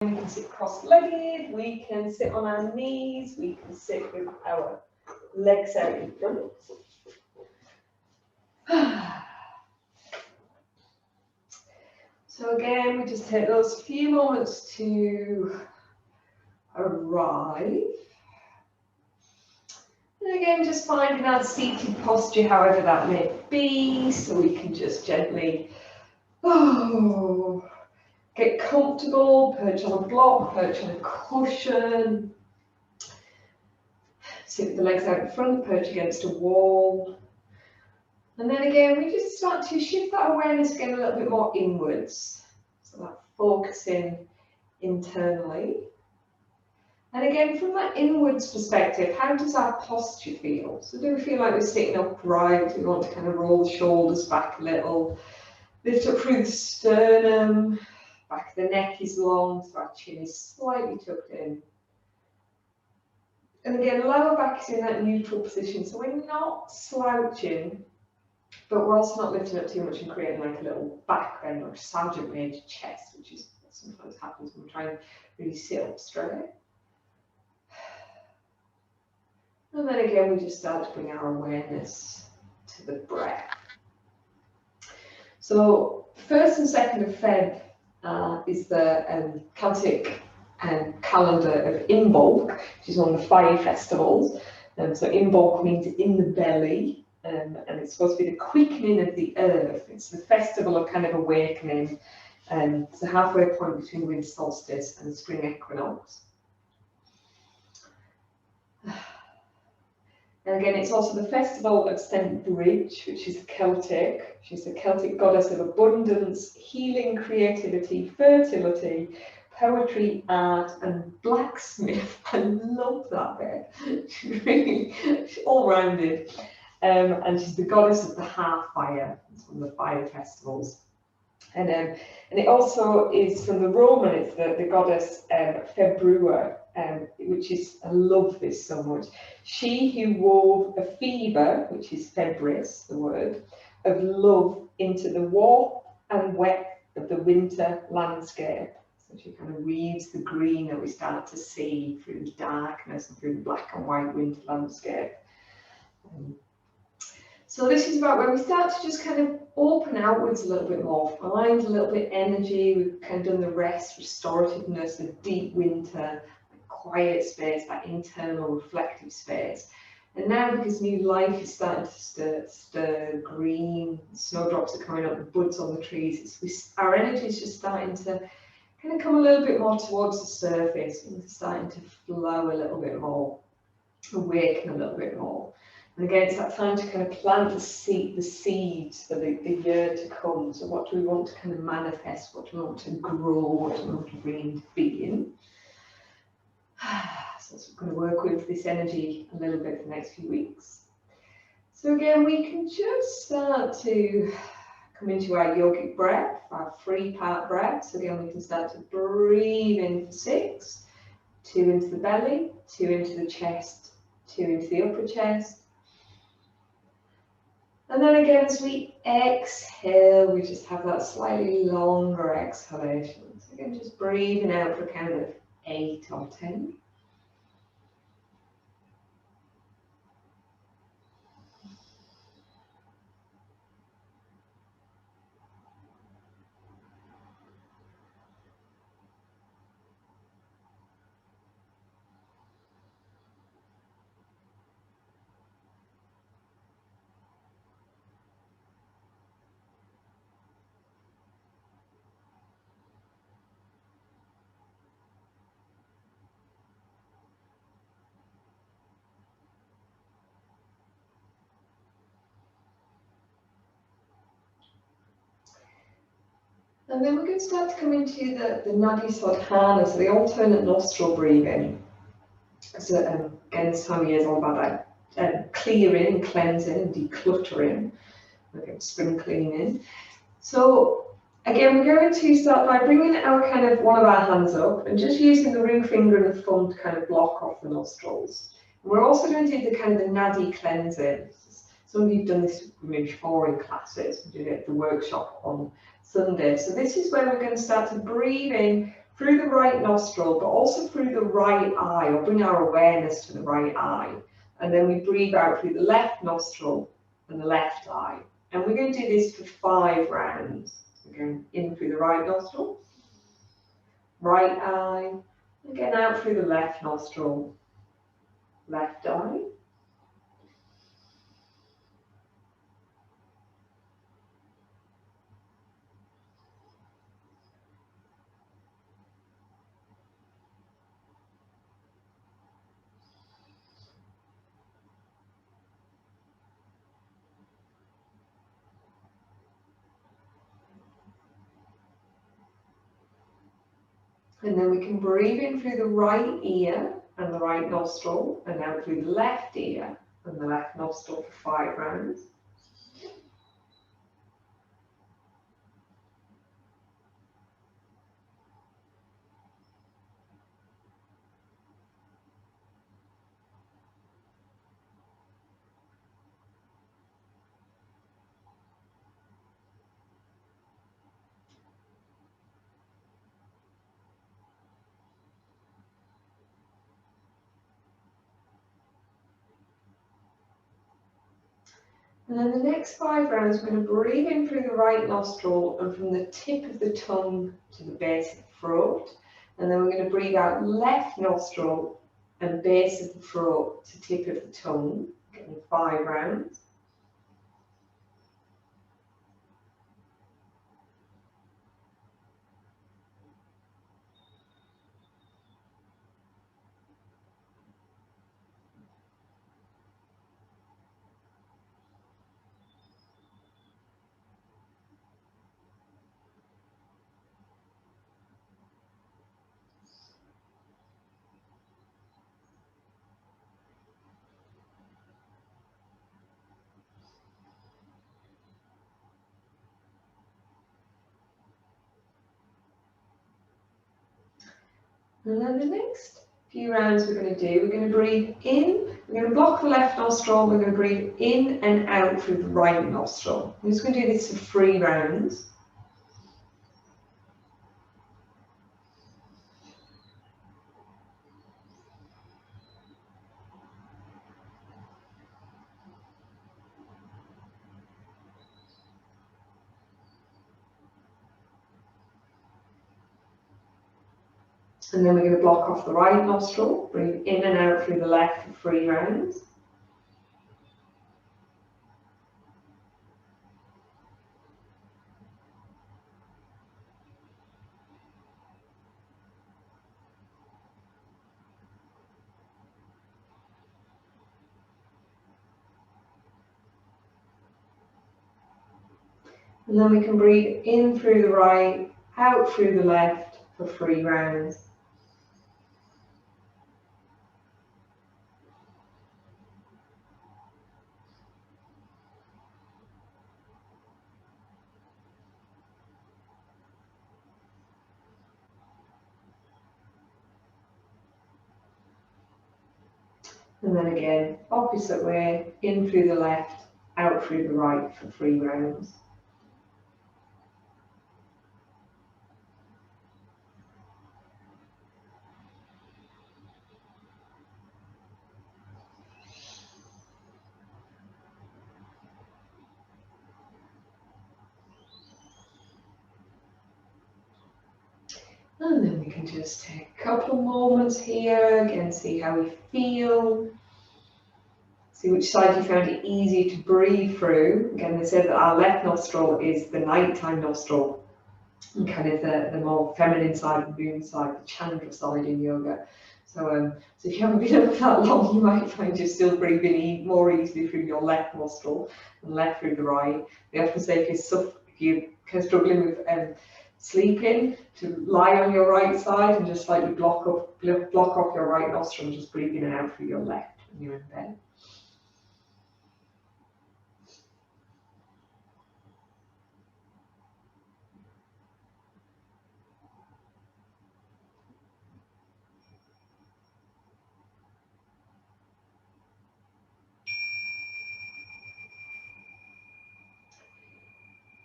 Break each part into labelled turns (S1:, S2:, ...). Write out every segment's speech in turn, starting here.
S1: We can sit cross-legged, we can sit on our knees, we can sit with our legs out in front. So again, we just take those few moments to arrive. And again, just finding our seated posture, however that may be, so we can just gently get comfortable, perch on a block, perch on a cushion, sit with the legs out in front, perch against a wall. And then again, we just start to shift that awareness again a little bit more inwards. So that focusing internally. And again, from that inwards perspective, how does our posture feel? So do we feel like we're sitting upright? Do we want to kind of roll the shoulders back a little? Lift up through the sternum, back of the neck is long, so our chin is slightly tucked in. And again, lower back is in that neutral position, so we're not slouching, but we're also not lifting up too much and creating like a little back bend or sergeant major chest, which is what sometimes happens when we try and really sit up straight. And then again, we just start to bring our awareness to the breath. So 1st and 2nd of Feb is the Celtic calendar of Imbolc, which is one of the 5 festivals. So Imbolc means in the belly, and it's supposed to be the quickening of the earth. It's the festival of kind of awakening, and it's the halfway point between winter solstice and spring equinox. And again, it's also the festival of St. Bridge, which is Celtic. She's the Celtic goddess of abundance, healing, creativity, fertility, poetry, art, and blacksmith. I love that bit. She's really all-rounded. And she's the goddess of the hearth fire. It's one of the fire festivals. And it also is from the Roman, it's the goddess Februa, which is, I love this so much. She who wove a fever, which is febris, the word, of love into the warmth and wet of the winter landscape. So she kind of weaves the green that we start to see through the darkness and through the black and white winter landscape. So this is about where we start to just kind of open outwards a little bit more, find a little bit energy. We've kind of done the rest, restorativeness, the deep winter, quiet space, that internal reflective space. And now, because new life is starting to stir green, snowdrops are coming up, the buds on the trees, our energy is just starting to kind of come a little bit more towards the surface, and it's starting to flow a little bit more, awaken a little bit more. And again, it's that time to kind of plant the seeds for the year to come. So what do we want to kind of manifest? What do we want to grow? What do we want to bring into being? So we're going to work with this energy a little bit for the next few weeks. So again, we can just start to come into our yogic breath, our 3-part breath. So again, we can start to breathe in for 6, 2 into the belly, 2 into the chest, 2 into the upper chest. And then again, as we exhale, we just have that slightly longer exhalation. So again, just breathing out for a count of 8 or 10. And then we're going to start to come into the Nadi Sodhana, so the alternate nostril breathing. So again, this time of year is all about that clearing, cleansing, and decluttering. Okay, spring cleaning. So again, we're going to start by bringing our kind of one of our hands up and just using the ring finger and the thumb to kind of block off the nostrils. And we're also going to do the kind of the Nadi cleansing. Some of you have done this with me before in classes. We did it at the workshop on Sunday. So this is where we're going to start to breathe in through the right nostril, but also through the right eye, or bring our awareness to the right eye. And then we breathe out through the left nostril and the left eye. And we're going to do this for 5 rounds. Again, in through the right nostril, right eye, again out through the left nostril, left eye. And then we can breathe in through the right ear and the right nostril, and out through the left ear and the left nostril for 5 rounds. And then the next 5 rounds, we're going to breathe in through the right nostril and from the tip of the tongue to the base of the throat. And then we're going to breathe out left nostril and base of the throat to tip of the tongue, getting 5 rounds. And then the next few rounds we're going to breathe in, we're going to block the left nostril, we're going to breathe in and out through the right nostril. We're just going to do this for 3 rounds. And then we're going to block off the right nostril, breathe in and out through the left for 3 rounds. And then we can breathe in through the right, out through the left for 3 rounds. And then again, opposite way, in through the left, out through the right for 3 rounds. And then we can just take a couple of moments here, again, see how we feel. See which side you found it easier to breathe through. Again, they said that our left nostril is the nighttime nostril, and kind of the more feminine side, the moon side, the Chandra side in yoga. So, so if you haven't been up that long, you might find you're still breathing more easily through your left nostril and left through the right. They often say if you're kind of struggling with sleeping, to lie on your right side and just slightly block off your right nostril and just breathe in and out through your left when you're in bed.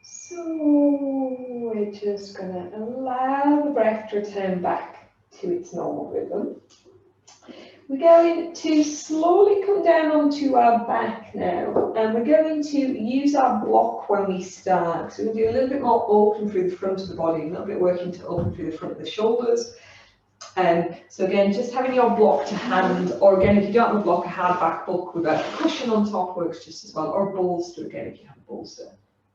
S1: So we're just going to allow the breath return back to its normal rhythm. We're going to slowly come down onto our back now, and we're going to use our block when we start. So we're going to do a little bit more open through the front of the body, a little bit working to open through the front of the shoulders. So again, just having your block to hand, or again, if you don't have a block, a hard back block with a cushion on top works just as well, or a bolster again if you have a bolster.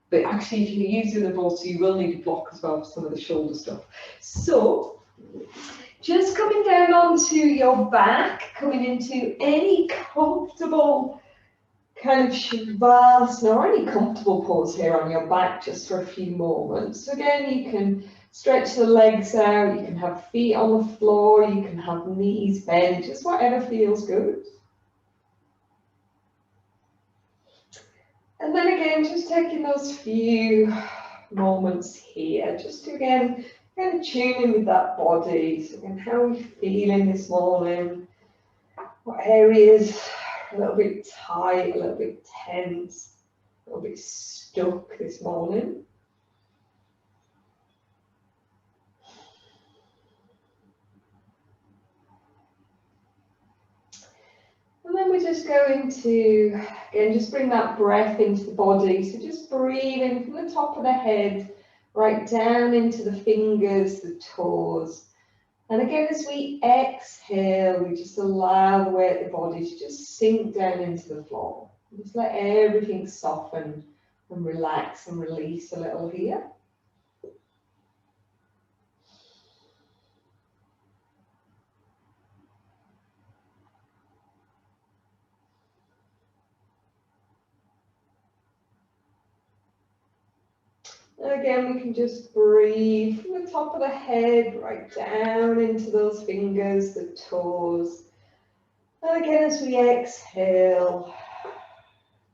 S1: But actually, if you're using a bolster, you will need a block as well for some of the shoulder stuff. So just coming down onto your back, coming into any comfortable kind of shavasana or any comfortable pose here on your back just for a few moments. So again, you can stretch the legs out, you can have feet on the floor, you can have knees bent, just whatever feels good. And then again, just taking those few moments here, just to again, kind of tune in with that body. So again, how are we feeling this morning? What areas are a little bit tight, a little bit tense, a little bit stuck this morning? And then we're just going to, again, just bring that breath into the body. So just breathe in from the top of the head, right down into the fingers, the toes. And again, as we exhale, we just allow the weight of the body to just sink down into the floor. Just let everything soften and relax and release a little here. And again, we can just breathe from the top of the head right down into those fingers, the toes. And again, as we exhale,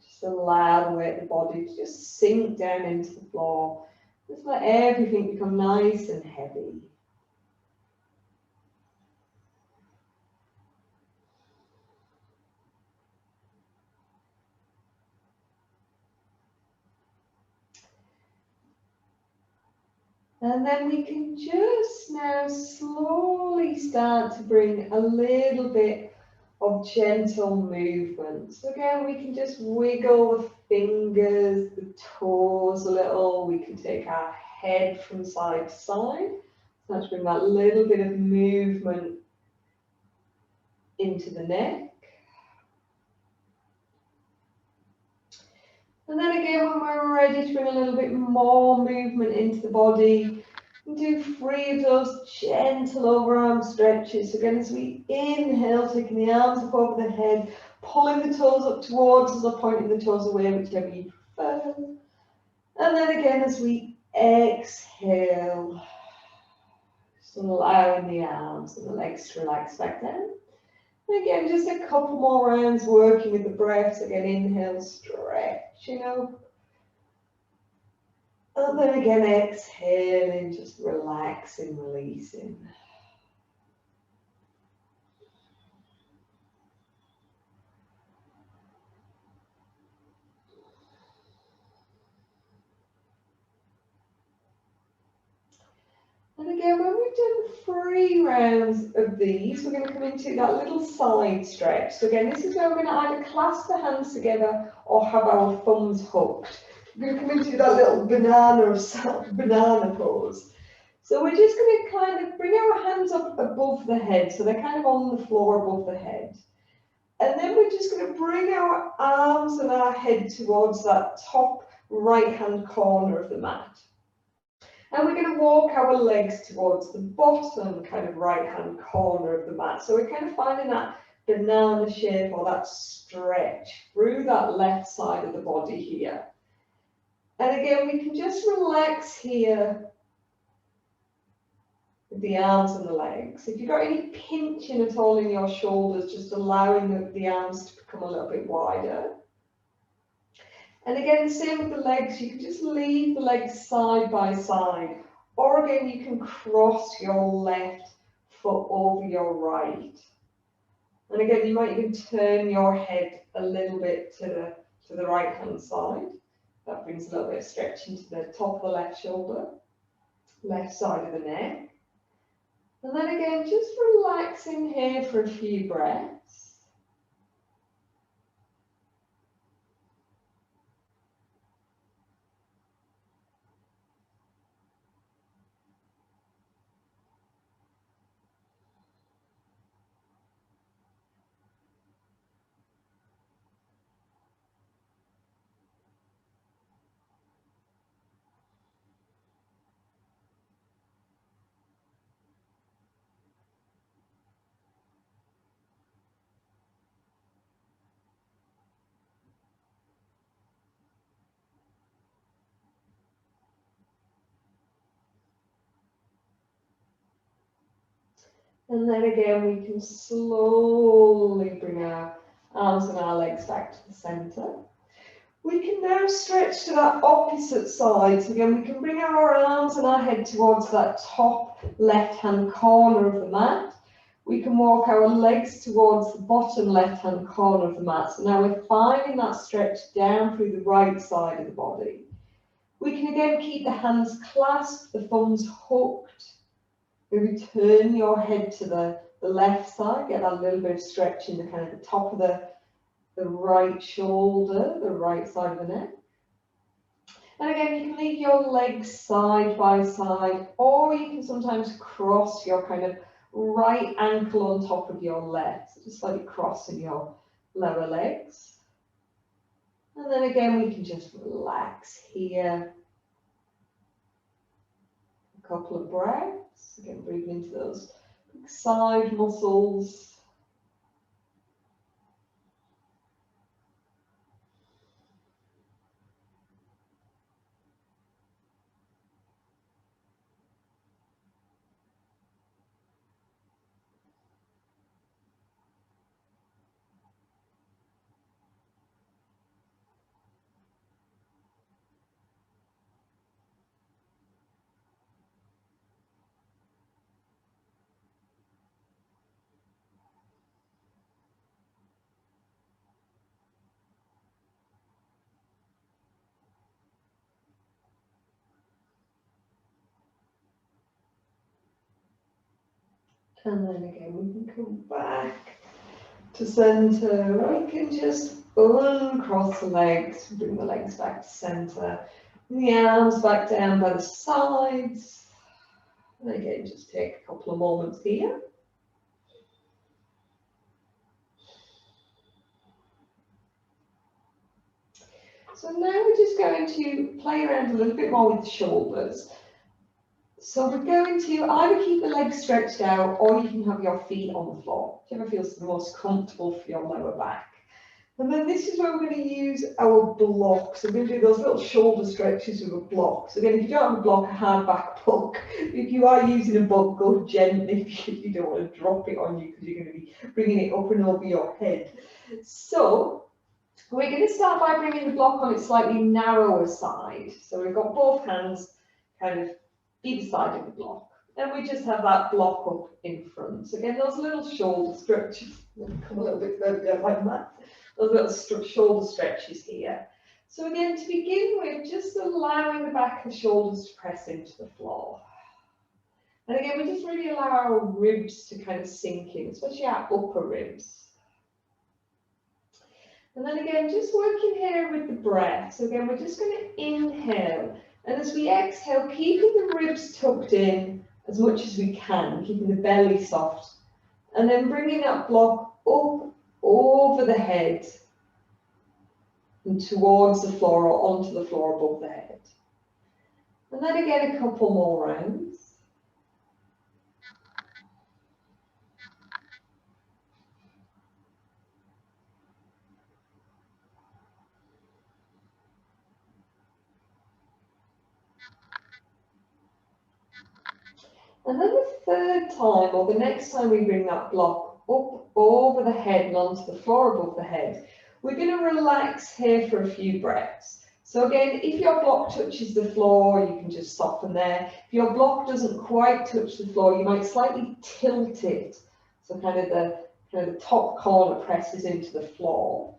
S1: just allow the weight of the body to just sink down into the floor. Just let everything become nice and heavy. And then we can just now slowly start to bring a little bit of gentle movement. So again, we can just wiggle the fingers, the toes a little. We can take our head from side to side. So let's bring that little bit of movement into the neck. And then again, when we're ready to bring a little bit more movement into the body, do 3 of those gentle overarm stretches. So again, as we inhale, taking the arms up over the head, pulling the toes up towards us or pointing the toes away, whichever you prefer. And then again, as we exhale, just allowing the arms and the legs to relax back down. And again, just a couple more rounds working with the breath. So again, inhale, stretching up. And then again, exhaling, just relaxing, releasing. And again, when we've done 3 rounds of these, we're going to come into that little side stretch. So again, this is where we're going to either clasp the hands together or have our thumbs hooked. We're going to come into that little banana pose. So we're just going to kind of bring our hands up above the head, so they're kind of on the floor above the head. And then we're just going to bring our arms and our head towards that top right-hand corner of the mat. And we're going to walk our legs towards the bottom kind of right-hand corner of the mat. So we're kind of finding that banana shape or that stretch through that left side of the body here. And again, we can just relax here with the arms and the legs. If you've got any pinching at all in your shoulders, just allowing the arms to become a little bit wider. And again, same with the legs, you can just leave the legs side by side. Or again, you can cross your left foot over your right. And again, you might even turn your head a little bit to the right-hand side. That brings a little bit of stretch into the top of the left shoulder, left side of the neck. And then again, just relaxing here for a few breaths. And then again, we can slowly bring our arms and our legs back to the centre. We can now stretch to that opposite side. So again, we can bring our arms and our head towards that top left-hand corner of the mat. We can walk our legs towards the bottom left-hand corner of the mat. So now we're finding that stretch down through the right side of the body. We can again keep the hands clasped, the thumbs hooked. Maybe turn your head to the left side, get that little bit of stretch in the kind of the top of the right shoulder, the right side of the neck. And again, you can leave your legs side by side, or you can sometimes cross your kind of right ankle on top of your left, so just slightly crossing your lower legs. And then again, we can just relax here. A couple of breaths, again, breathing into those big side muscles. And then again, we can come back to centre. We can just uncross the legs, bring the legs back to centre. The arms back down by the sides. And again, just take a couple of moments here. So now we're just going to play around a little bit more with the shoulders. So we're going to either keep the legs stretched out, or you can have your feet on the floor, whichever feels the most comfortable for your lower back. And then this is where we're going to use our blocks. So we're going to do those little shoulder stretches with a block. So again, if you don't have a block, a hard back book. If you are using a book, go gently if you don't want to drop it on you, because you're going to be bringing it up and over your head. So we're going to start by bringing the block on its slightly narrower side. So we've got both hands kind of either side of the block. And we just have that block up in front. So again, those little shoulder stretches, come a little bit further like that. Those little shoulder stretches here. So again, to begin with, just allowing the back of the shoulders to press into the floor. And again, we just really allow our ribs to kind of sink in, especially our upper ribs. And then again, just working here with the breath. So again, we're just going to inhale. And as we exhale, keeping the ribs tucked in as much as we can, keeping the belly soft. And then bringing that block up over the head and towards the floor or onto the floor above the head. And then again, a couple more rounds. And then the third time, or the next time we bring that block up over the head and onto the floor above the head, we're going to relax here for a few breaths. So again, if your block touches the floor, you can just soften there. If your block doesn't quite touch the floor, you might slightly tilt it. So kind of the top corner presses into the floor.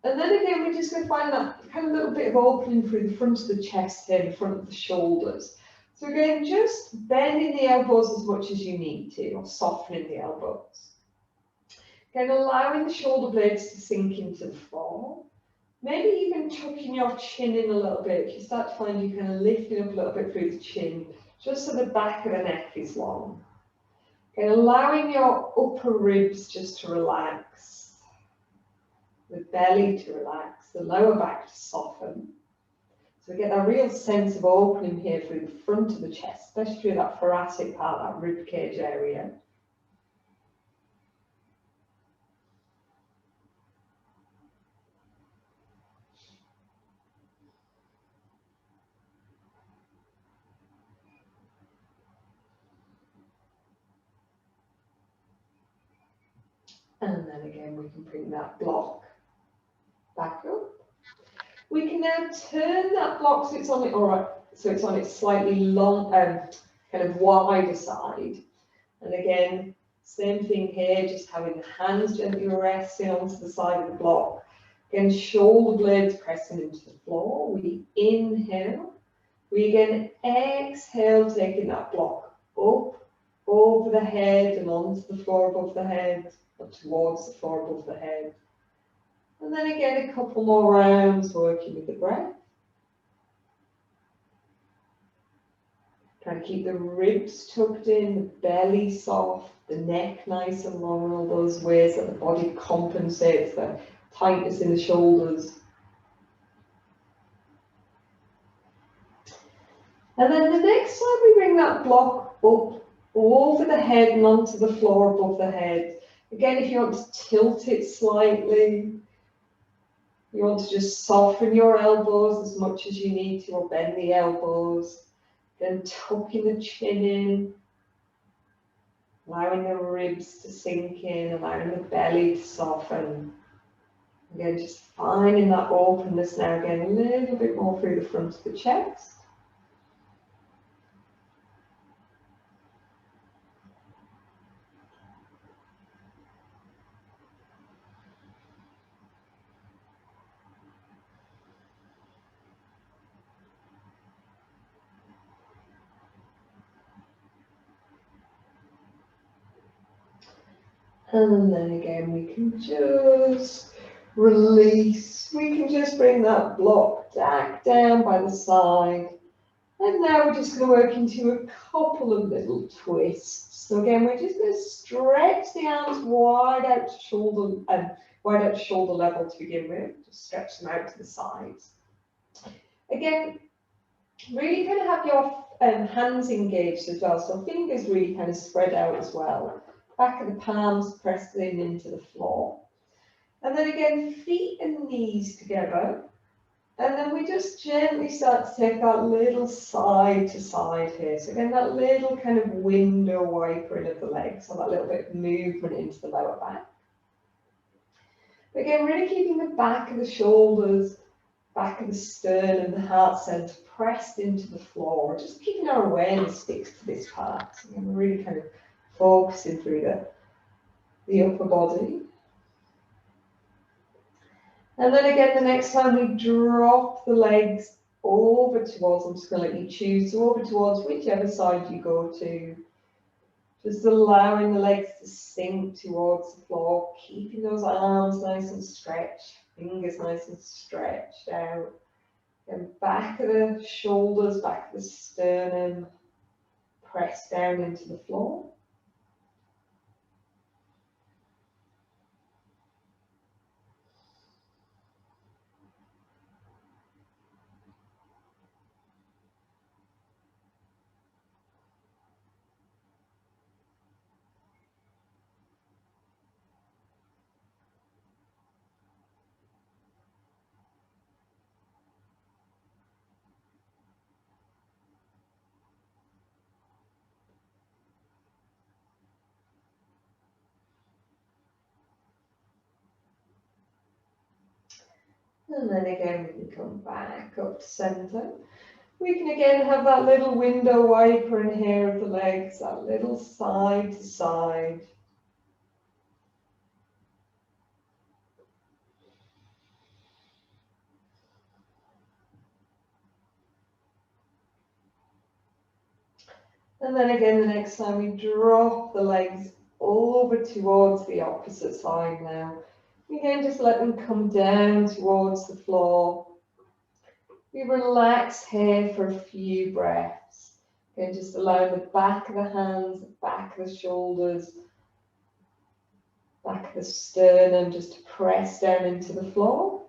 S1: And then again, we're just going to find that kind of little bit of opening through the front of the chest here, the front of the shoulders. So again, just bending the elbows as much as you need to, or softening the elbows. Again, allowing the shoulder blades to sink into the floor. Maybe even tucking your chin in a little bit. If you start to find you kind of lifting up a little bit through the chin, just so the back of the neck is long. Okay, allowing your upper ribs just to relax, the belly to relax, the lower back to soften. So we get that real sense of opening here through the front of the chest, especially through that thoracic part, that rib cage area. And then again, we can bring that block back up. We can now turn that block so it's on it, so it's on its slightly long, kind of wider side. And again, same thing here, just having the hands gently resting onto the side of the block. Again, shoulder blades pressing into the floor. We inhale. We again exhale, taking that block up, over the head and onto the floor above the head, or towards the floor above the head. And then again, a couple more rounds working with the breath. Trying to keep the ribs tucked in, the belly soft, the neck nice and long, all those ways that the body compensates the tightness in the shoulders. And then the next time we bring that block up over the head and onto the floor above the head. Again, if you want to tilt it slightly, you want to just soften your elbows as much as you need to, or bend the elbows. Then tucking the chin in, allowing the ribs to sink in, allowing the belly to soften. Again, just finding that openness now, again, a little bit more through the front of the chest. And then again, we can just release. We can just bring that block back down by the side. And now we're just going to work into a couple of little twists. So again, we're just going to stretch the arms wide out to shoulder level to begin with. Just stretch them out to the sides. Again, really kind of have your hands engaged as well. So fingers really kind of spread out as well. Back of the palms pressed in into the floor. And then again, feet and knees together. And then we just gently start to take that little side to side here. So again, that little kind of window wipering of the legs, so that little bit of movement into the lower back. But again, really keeping the back of the shoulders, back of the sternum, the heart center pressed into the floor. Just keeping our awareness fixed to this part. So again, we're really kind of focusing through the upper body. And then again, the next time we drop the legs over towards, I'm just going to let you choose, so over towards whichever side you go to. Just allowing the legs to sink towards the floor, keeping those arms nice and stretched, fingers nice and stretched out. And back of the shoulders, back of the sternum, press down into the floor. And then again, we can come back up to center. We can again have that little window wiper in here of the legs, that little side to side. And then again, the next time we drop the legs over towards the opposite side now. Again, just let them come down towards the floor. We relax here for a few breaths. Again, just allow the back of the hands, the back of the shoulders, back of the sternum just to press down into the floor.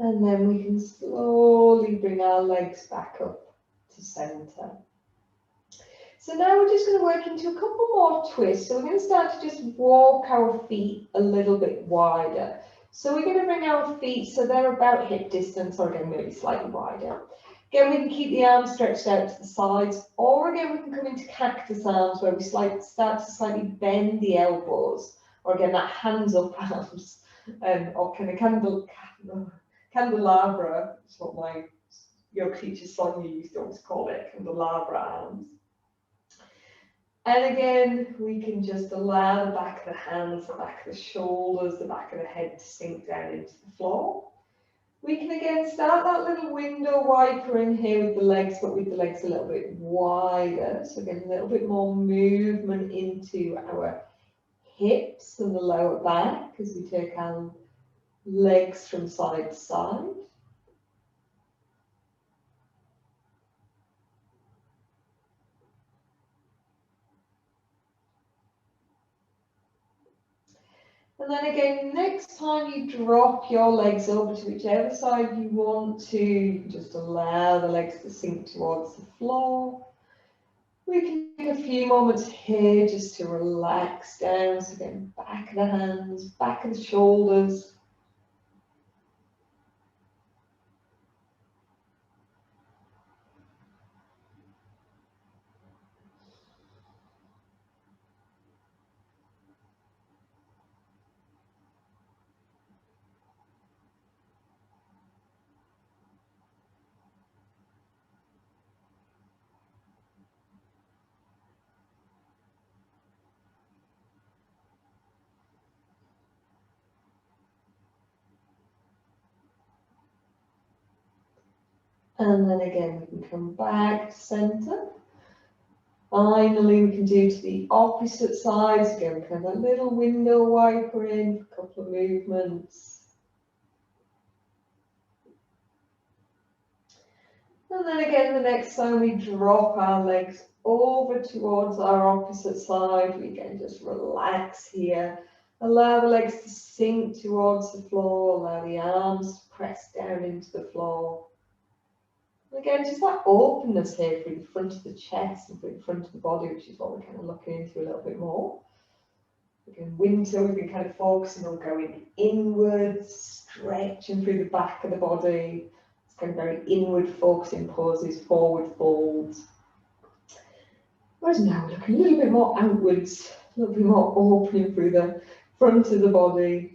S1: And then we can slowly bring our legs back up to center. So now we're just going to work into a couple more twists. So we're going to start to just walk our feet a little bit wider. So we're going to bring our feet so they're about hip distance, or again maybe slightly wider. Again, we can keep the arms stretched out to the sides, or again we can come into cactus arms where we start to slightly bend the elbows, or again that hands up arms, or kind of candelabra, is what my yoga teacher Sonia used to always call it, candelabra arms. And again, we can just allow the back of the hands, the back of the shoulders, the back of the head to sink down into the floor. We can again start that little window wiper in here with the legs, but with the legs a little bit wider. So again, a little bit more movement into our hips and the lower back as we take our legs from side to side. And then again, next time you drop your legs over to whichever side you want to, you can just allow the legs to sink towards the floor. We can take a few moments here just to relax down. So again, back of the hands, back of the shoulders. And then again, we can come back to center. Finally, we can do to the opposite side. So again, we can have a little window wiper in for a couple of movements. And then again, the next time we drop our legs over towards our opposite side, we can just relax here. Allow the legs to sink towards the floor, allow the arms to press down into the floor. Again, just that openness here through the front of the chest and through the front of the body, which is what we're kind of looking into a little bit more. Again, winter, we've been kind of focusing on going inwards, stretching through the back of the body. It's kind of very inward focusing poses, forward folds. Whereas now we're looking a little bit more outwards, a little bit more opening through the front of the body.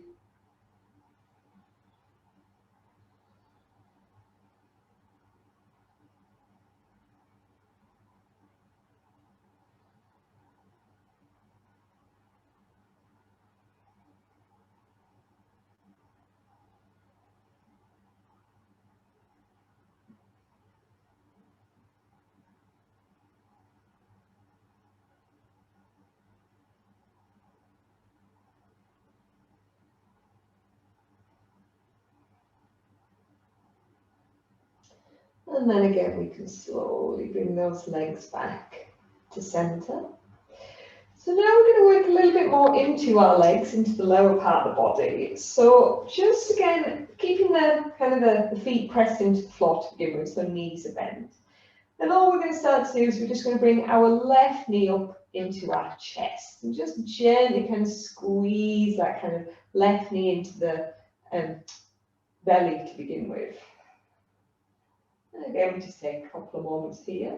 S1: And then again, we can slowly bring those legs back to center. So now we're going to work a little bit more into our legs, into the lower part of the body. So just again, keeping the kind of the feet pressed into the floor to begin with, so knees are bent. Then all we're going to start to do is we're just going to bring our left knee up into our chest and just gently kind of squeeze that kind of left knee into the belly to begin with. And again, we just take a couple of moments here.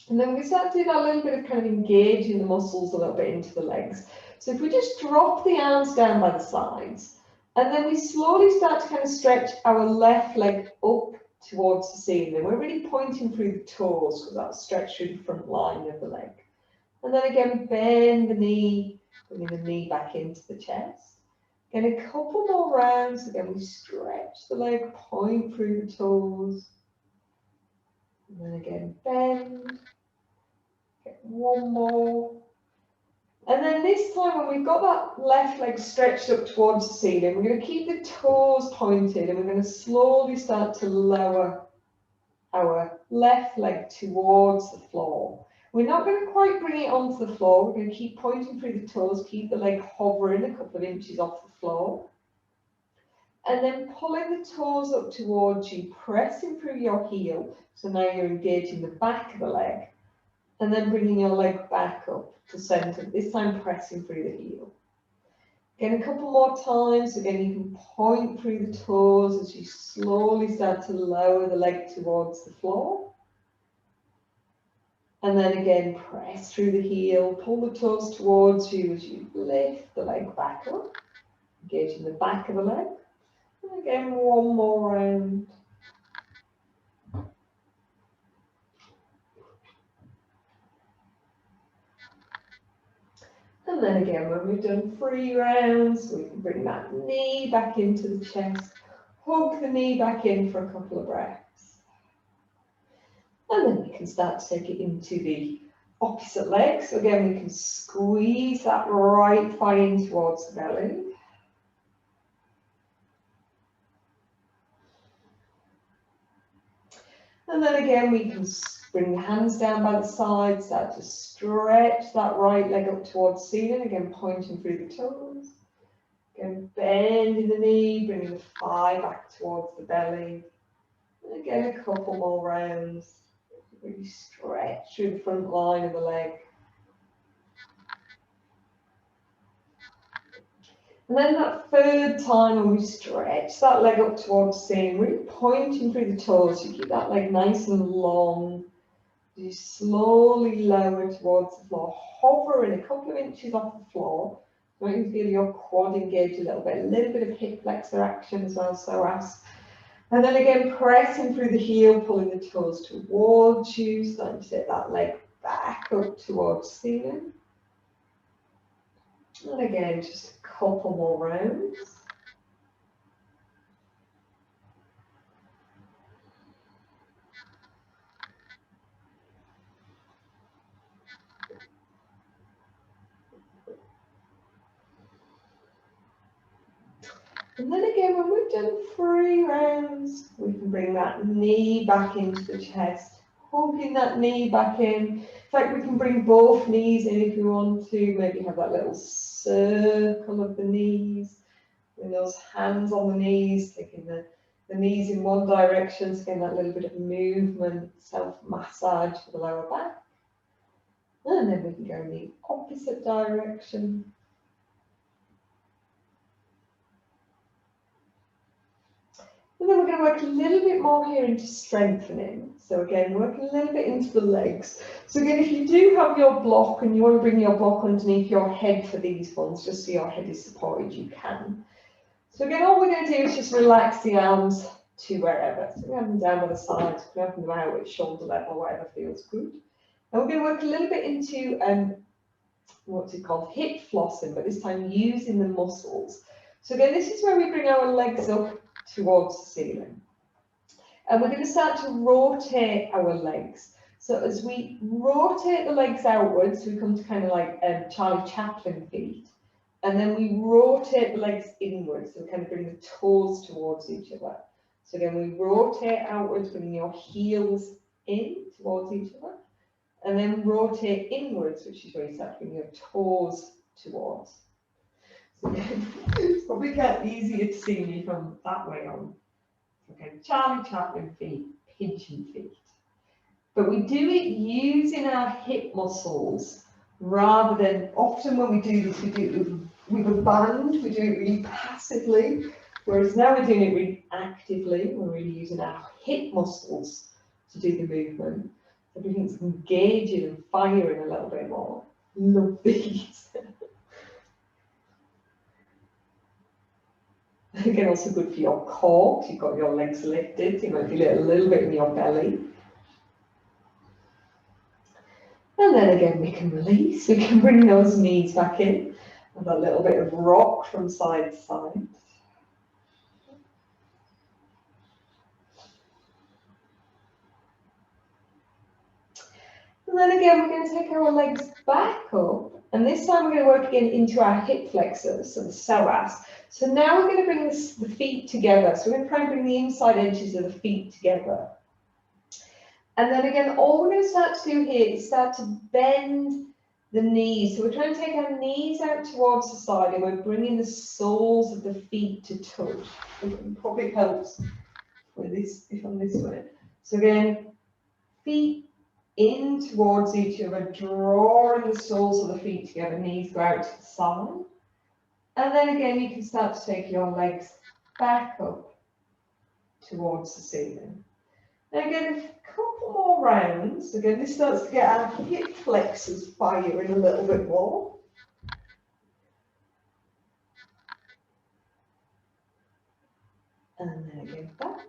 S1: And then we start to do that little bit of kind of engaging the muscles a little bit into the legs. So if we just drop the arms down by the sides, and then we slowly start to kind of stretch our left leg up towards the ceiling. We're really pointing through the toes because that'll stretch through the front line of the leg. And then again, bend the knee, bringing the knee back into the chest. Again, a couple more rounds. Again, we stretch the leg, point through the toes. And then again, bend. Get one more. And then this time, when we've got that left leg stretched up towards the ceiling, we're going to keep the toes pointed and we're going to slowly start to lower our left leg towards the floor. We're not going to quite bring it onto the floor. We're going to keep pointing through the toes, keep the leg hovering a couple of inches off the floor. And then pulling the toes up towards you, pressing through your heel. So now you're engaging the back of the leg. And then bringing your leg back up to center, this time pressing through the heel. Again, a couple more times. Again, you can point through the toes as you slowly start to lower the leg towards the floor. And then again, press through the heel, pull the toes towards you as you lift the leg back up, engaging the back of the leg. And again, one more round. And then again, when we've done 3 rounds, we can bring that knee back into the chest, hug the knee back in for a couple of breaths. And then we can start to take it into the opposite leg. So again, we can squeeze that right thigh in towards the belly. And then again, we can bring the hands down by the side, start to stretch that right leg up towards the ceiling, again pointing through the toes. Again, bending the knee, bringing the thigh back towards the belly. And again, a couple more rounds. Really stretch through the front line of the leg. And then that third time when we stretch that leg up towards the ceiling, really pointing through the toes. You keep that leg nice and long. You slowly lower towards the floor, hovering a couple of inches off the floor. You might feel your quad engage a little bit of hip flexor action as well, psoas. And then again, pressing through the heel, pulling the toes towards you, starting to take that leg back up towards the ceiling. And again, just a couple more rounds. And then again, when we've done 3 rounds, we can bring that knee back into the chest, hugging that knee back in. In fact, we can bring both knees in if we want to, maybe have that little circle of the knees, bring those hands on the knees, taking the knees in one direction, so getting that little bit of movement, self-massage for the lower back. And then we can go in the opposite direction. And then we're going to work a little bit more here into strengthening. So again, working a little bit into the legs. So again, if you do have your block and you want to bring your block underneath your head for these ones, just so your head is supported, you can. So again, all we're going to do is just relax the arms to wherever. So we have them down by the sides, we have them out at shoulder level, whatever feels good. And we're going to work a little bit into what's it called, hip flossing, but this time using the muscles. So again, this is where we bring our legs up towards the ceiling. And we're going to start to rotate our legs. So as we rotate the legs outwards, we come to kind of like Charlie Chaplin feet. And then we rotate the legs inwards, so we kind of bring the toes towards each other. So again, we rotate outwards, bringing your heels in towards each other. And then rotate inwards, which is where you start bringing your toes towards. So it's probably quite easier to see me from that way on. Okay, Charlie Chaplin feet, pigeon feet. But we do it using our hip muscles rather than, often when we do this, we do it with with a band, we do it really passively, whereas now we're doing it really actively. We're really using our hip muscles to do the movement. Everything's engaging and firing a little bit more. Love these. Again, also good for your core. You've got your legs lifted. You might feel it a little bit in your belly. And then again, we can release. We can bring those knees back in. And a little bit of rock from side to side. And then again, we're going to take our legs back up. And this time we're going to work again into our hip flexors, so the psoas. So now we're going to bring the feet together. So we're going to try and bring the inside edges of the feet together. And then again, all we're going to start to do here is start to bend the knees. So we're trying to take our knees out towards the side and we're bringing the soles of the feet to touch. It probably helps with this, if I'm this way. So again, feet in towards each other, drawing the soles of the feet together, knees go out to the side. And then again, you can start to take your legs back up towards the ceiling. Now again, a couple more rounds. Again, this starts to get our hip flexors firing a little bit more. And then again, back.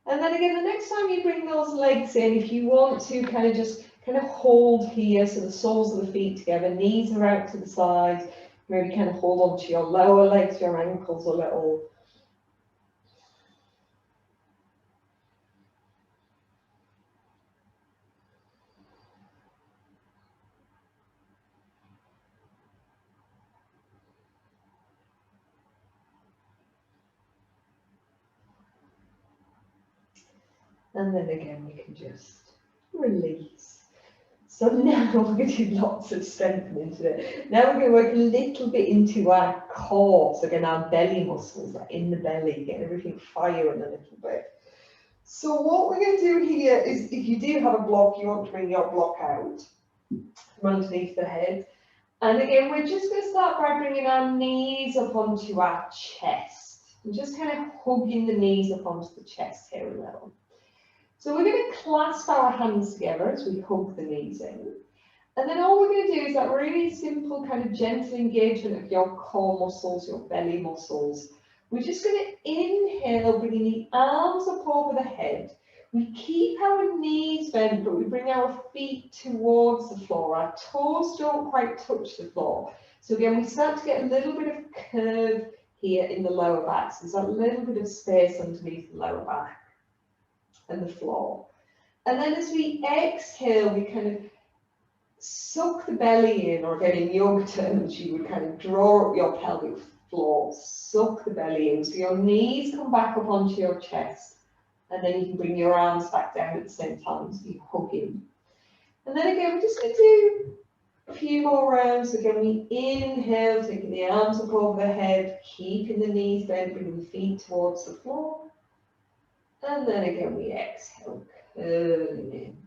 S1: And then again, the next time you bring those legs in, if you want to just hold here, so the soles of the feet together, knees are out to the side, maybe kind of hold onto your lower legs, your ankles a little. And then again, we can just release. So now we're going to do lots of strengthening today. Now we're going to work a little bit into our core. So again, our belly muscles, like in the belly, get everything firing a little bit. So what we're going to do here is, if you do have a block, you want to bring your block out from underneath the head. And again, we're just going to start by bringing our knees up onto our chest. And just kind of hugging the knees up onto the chest here a little. So we're going to clasp our hands together as we hug the knees in. And then all we're going to do is that really simple kind of gentle engagement of your core muscles, your belly muscles. We're just going to inhale, bringing the arms up over the head. We keep our knees bent, but we bring our feet towards the floor. Our toes don't quite touch the floor. So again, we start to get a little bit of curve here in the lower back. So there's a little bit of space underneath the lower back and the floor. And then as we exhale, we kind of suck the belly in, or again in yoga terms, you would kind of draw up your pelvic floor, suck the belly in. So your knees come back up onto your chest, and then you can bring your arms back down at the same time, so you hug in. And then again, we're just going to do a few more rounds. Again, we inhale, taking the arms up over the head, keeping the knees bent, bringing the feet towards the floor. And then again, we exhale, curling in.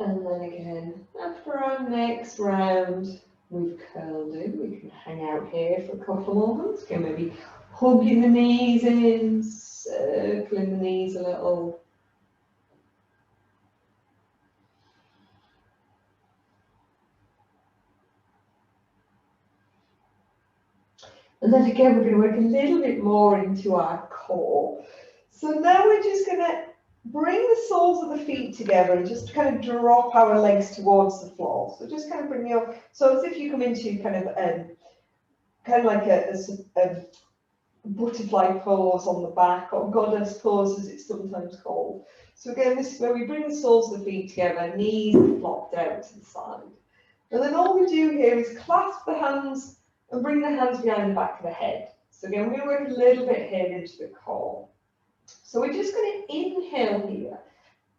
S1: And then again, after our next round, we've curled in. We can hang out here for a couple more moments. Again, maybe hugging the knees in, circling the knees a little. And then again, we're going to work a little bit more into our core. So now we're just going to bring the soles of the feet together and just kind of drop our legs towards the floor. So just kind of bring your, so as if you come into kind of like a butterfly pose on the back, or goddess pose as it's sometimes called. So again, this is where we bring the soles of the feet together, knees flopped out to the side. And then all we do here is clasp the hands and bring the hands behind the back of the head. So again, we're going to work a little bit here into the core. So we're just going to inhale here.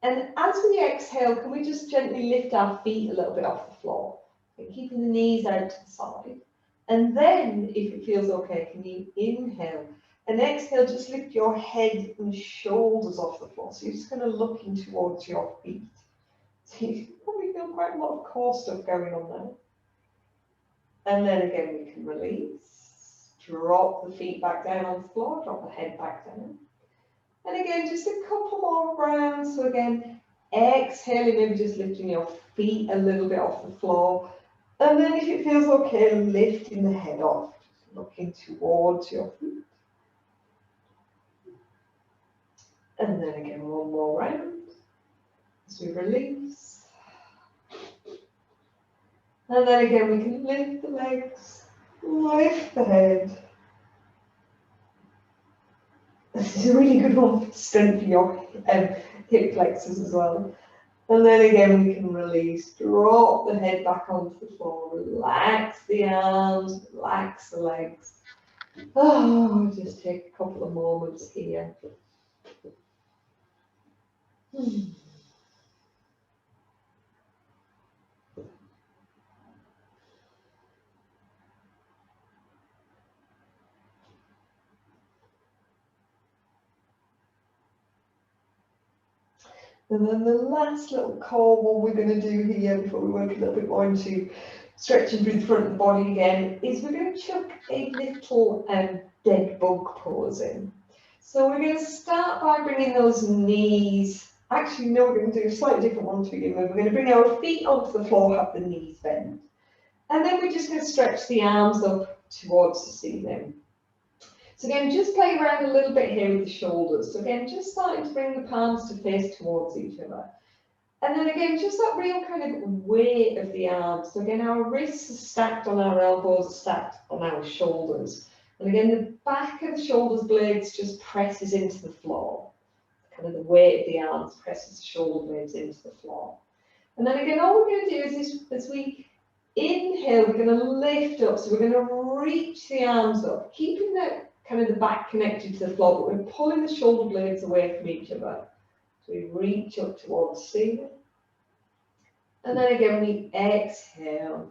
S1: And as we exhale, can we just gently lift our feet a little bit off the floor? And keeping the knees out to the side. And then, if it feels okay, can you inhale? And exhale, just lift your head and shoulders off the floor. So you're just going to look in towards your feet. So you probably feel quite a lot of core stuff going on there. And then again, we can release. Drop the feet back down on the floor, drop the head back down. And again, just a couple more rounds. So again, exhaling, maybe just lifting your feet a little bit off the floor. And then if it feels okay, lifting the head off, just looking towards your feet. And then again, one more round as we release. And then again, we can lift the legs, lift the head. This is a really good one for strengthening your hip flexors as well. And then again, we can release, drop the head back onto the floor, relax the arms, relax the legs. Oh, just take a couple of moments here. And then the last little core one we're going to do here before we work a little bit more into stretching through the front of the body again is we're going to chuck a little dead bug pose in. So we're going to start by bringing those knees, actually no, we're going to do a slightly different one to begin with. We're going to bring our feet onto the floor, have the knees bent. And then we're just going to stretch the arms up towards the ceiling. So again, just play around a little bit here with the shoulders. So again, just starting to bring the palms to face towards each other. And then again, just that real kind of weight of the arms. So again, our wrists are stacked on our elbows, are stacked on our shoulders. And again, the back of the shoulders blades just presses into the floor. Kind of the weight of the arms presses the shoulder blades into the floor. And then again, all we're going to do is this, as we inhale, we're going to lift up. So we're going to reach the arms up, keeping the kind of the back connected to the floor, but we're pulling the shoulder blades away from each other. So we reach up towards the ceiling. And then again, we exhale,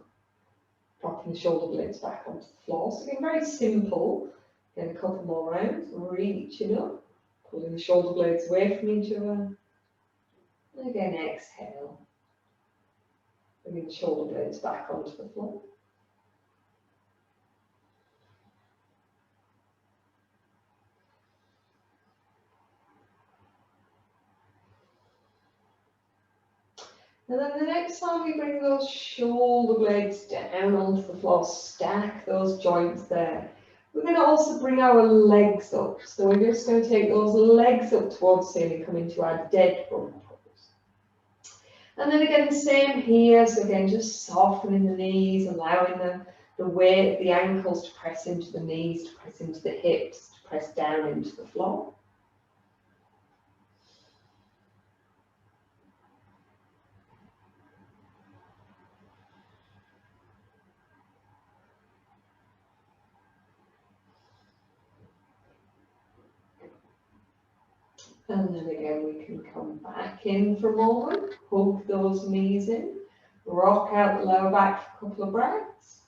S1: dropping the shoulder blades back onto the floor. So again, very simple. Again, a couple more rounds, reaching up, pulling the shoulder blades away from each other. And again, exhale, bringing the shoulder blades back onto the floor. And then the next time we bring those shoulder blades down onto the floor, stack those joints there. We're going to also bring our legs up. So we're just going to take those legs up towards the ceiling, come into our dead bug pose. And then again, the same here. So again, just softening the knees, allowing the weight of the ankles to press into the knees, to press into the hips, to press down into the floor. And then again, we can come back in for a moment, hug those knees in, rock out the lower back for a couple of breaths.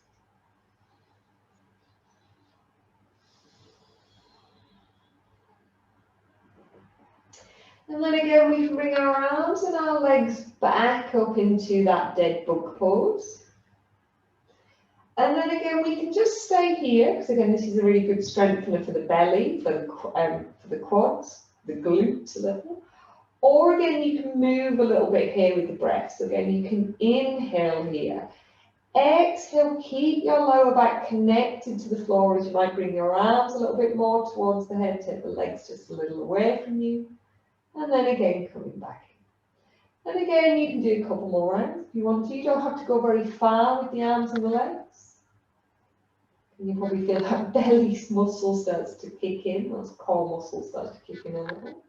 S1: And then again, we can bring our arms and our legs back up into that dead bug pose. And then again, we can just stay here, because again, this is a really good strengthener for the belly, for the quads, the glutes a little. Or again, you can move a little bit here with the breath. So again, you can inhale here. Exhale, keep your lower back connected to the floor as you might bring your arms a little bit more towards the head, take the legs just a little away from you. And then again, coming back in. And again, you can do a couple more rounds if you want to. You don't have to go very far with the arms and the legs. And you probably feel that belly muscle starts to kick in, those core muscles start to kick in a little.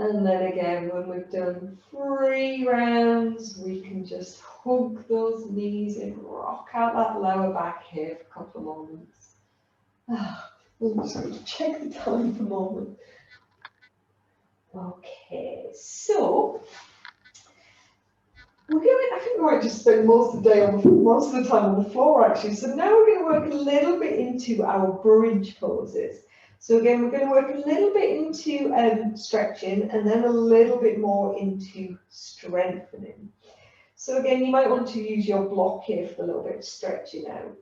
S1: And then again, when we've done 3 rounds, we can just hug those knees and rock out that lower back here for a couple of moments. I'm just going to check the time for a moment. Okay, so I think we might just spend most of the time on the floor actually. So now we're going to work a little bit into our bridge poses. So again, we're going to work a little bit into stretching and then a little bit more into strengthening. So again, you might want to use your block here for a little bit of stretching out.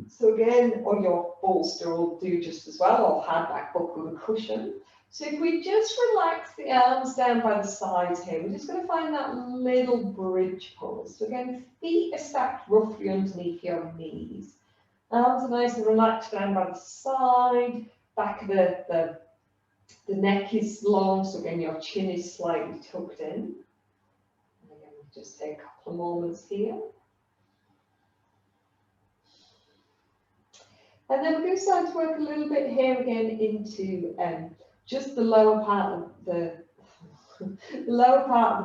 S1: So again, or your bolster will do just as well, or hard back book with a cushion. So if we just relax the arms down by the sides here, we're just going to find that little bridge pose. So again, feet are stacked roughly underneath your knees. Arms are nice and relaxed down by the side. Back of the neck is long, so again, your chin is slightly tucked in. And again, just take a couple of moments here. And then we're going to start to work a little bit here again into just the lower part of the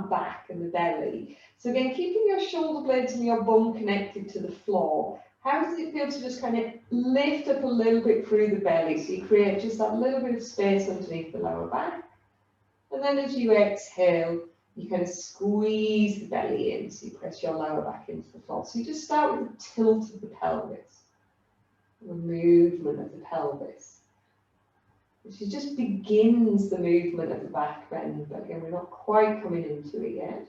S1: back and the belly. So again, keeping your shoulder blades and your bum connected to the floor. How does it feel to just kind of lift up a little bit through the belly? So you create just that little bit of space underneath the lower back. And then as you exhale, you kind of squeeze the belly in. So you press your lower back into the floor. So you just start with the tilt of the pelvis, the movement of the pelvis, which just begins the movement of the back bend. But again, we're not quite coming into it yet.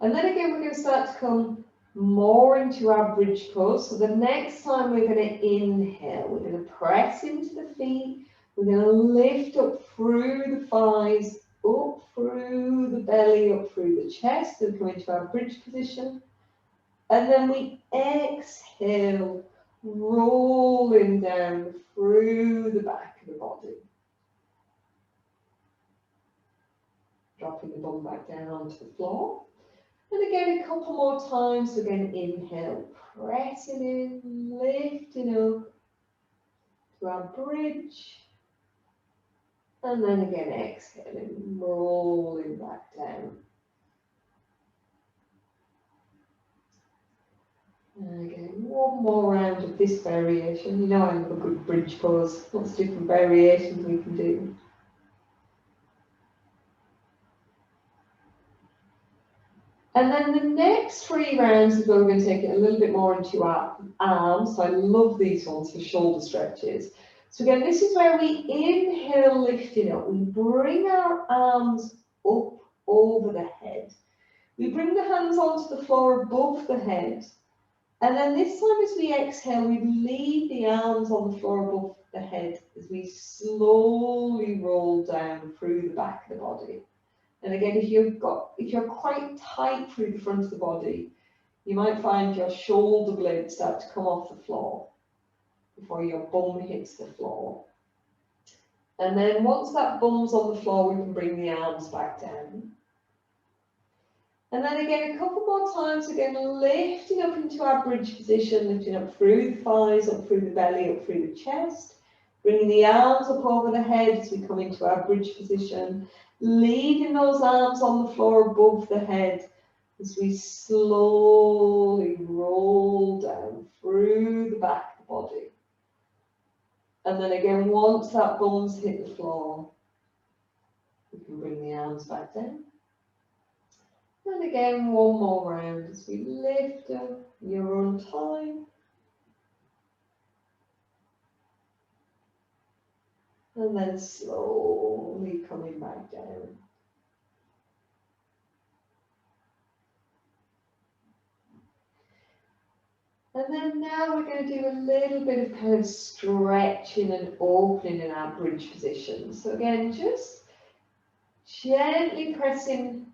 S1: And then again, we're going to start to come more into our bridge pose. So the next time we're going to inhale, we're going to press into the feet. We're going to lift up through the thighs, up through the belly, up through the chest, and come into our bridge position. And then we exhale, rolling down through the back of the body. Dropping the bum back down onto the floor. And again, a couple more times. Again, inhale, pressing in, lifting up to our bridge. And then again, exhaling, rolling back down. And again, one more round of this variation. You know I love a good bridge pose. Lots of different variations we can do. And then the next 3 rounds is where we're going to take it a little bit more into our arms. So I love these ones for shoulder stretches. So again, this is where we inhale, lifting up. We bring our arms up over the head. We bring the hands onto the floor above the head. And then this time as we exhale, we leave the arms on the floor above the head as we slowly roll down through the back of the body. And again, if you're quite tight through the front of the body, you might find your shoulder blades start to come off the floor before your bum hits the floor. And then once that bum's on the floor, we can bring the arms back down. And then again, a couple more times, again, lifting up into our bridge position, lifting up through the thighs, up through the belly, up through the chest. Bringing the arms up over the head as we come into our bridge position. Leaving those arms on the floor above the head as we slowly roll down through the back of the body. And then again, once that bum's hit the floor, we can bring the arms back down. And again, one more round as we lift up your own time. And then slowly coming back down. And then now we're going to do a little bit of kind of stretching and opening in our bridge position. So again, just gently pressing.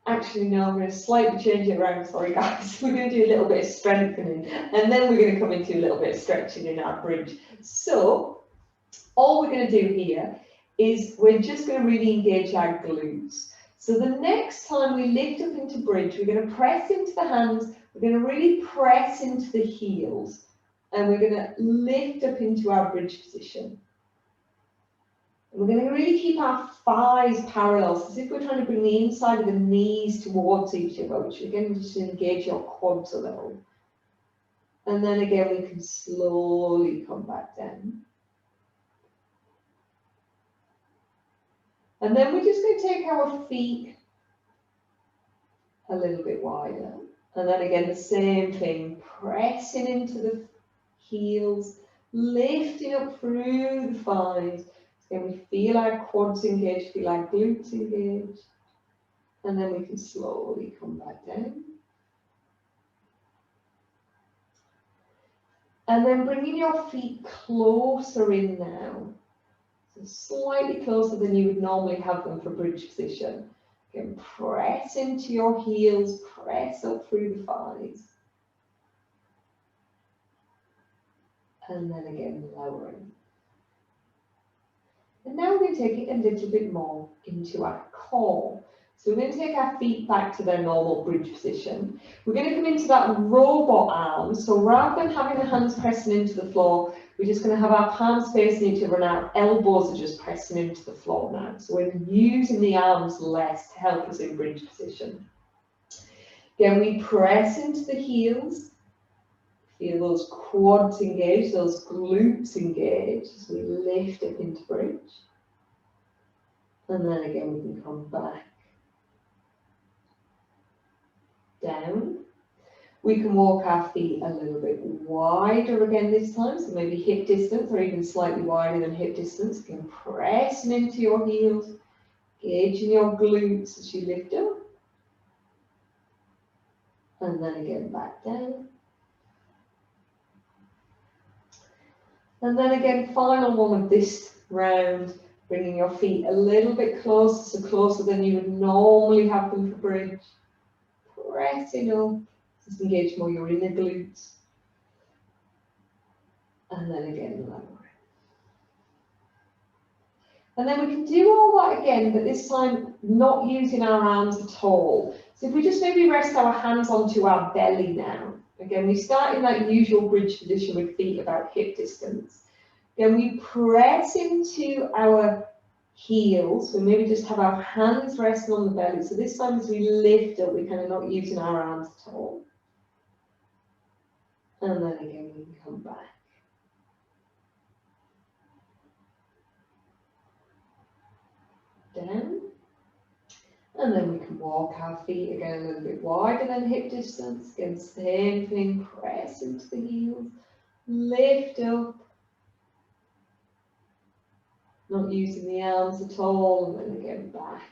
S1: Actually, no, I'm going to slightly change it around. Sorry, guys. We're going to do a little bit of strengthening, and then we're going to come into a little bit of stretching in our bridge. So all we're going to do here is we're just going to really engage our glutes. So the next time we lift up into bridge, we're going to press into the hands. We're going to really press into the heels. And we're going to lift up into our bridge position. And we're going to really keep our thighs parallel, so as if we're trying to bring the inside of the knees towards each other, which again, just engage your quads a little. And then again, we can slowly come back down. And then we're just going to take our feet a little bit wider. And then again, the same thing, pressing into the heels, lifting up through the thighs. Again, we feel our quads engaged, feel our glutes engaged. And then we can slowly come back down. And then bringing your feet closer in now. So slightly closer than you would normally have them for bridge position. Again, press into your heels, press up through the thighs. And then again, lowering. And now we're going to take it a little bit more into our core. So we're going to take our feet back to their normal bridge position. We're going to come into that robot arm. So rather than having the hands pressing into the floor, we're just going to have our palms facing each other and our elbows are just pressing into the floor now. So we're using the arms less to help us in bridge position. Again, we press into the heels. Feel those quads engage, those glutes engage as we lift up into bridge. And then again, we can come back down. We can walk our feet a little bit wider again this time, so maybe hip distance or even slightly wider than hip distance. Again, pressing into your heels, engaging your glutes as you lift up. And then again, back down. And then again, final one of this round, bringing your feet a little bit closer, so closer than you would normally have them for bridge. Pressing up, just engage more your inner glutes. And then again, lowering. And then we can do all that again, but this time not using our arms at all. So if we just maybe rest our hands onto our belly now. Again, we start in that usual bridge position with feet about hip distance. Then we press into our heels. So maybe just have our hands resting on the belly. So this time as we lift up, we're kind of not using our arms at all. And then again, we can come back. Down. And then we can walk our feet again a little bit wider than hip distance. Again, same thing, press into the heels, lift up, not using the arms at all, and then again back.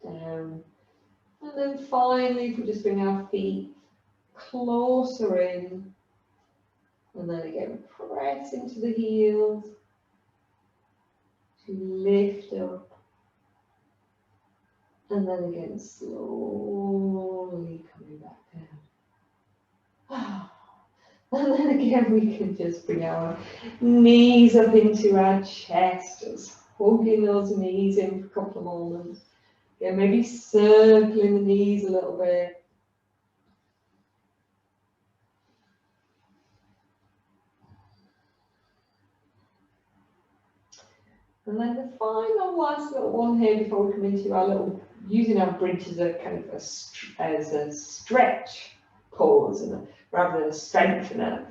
S1: Down. And then finally, if we just bring our feet closer in, and then again, press into the heels, to lift up. And then again, slowly coming back down. And then again, we can just bring our knees up into our chest, just hugging those knees in for a couple of moments. Again, maybe circling the knees a little bit. And then the final last little one here before we come into our little, using our bridge as a kind of a stretch pose and rather than a strengthener.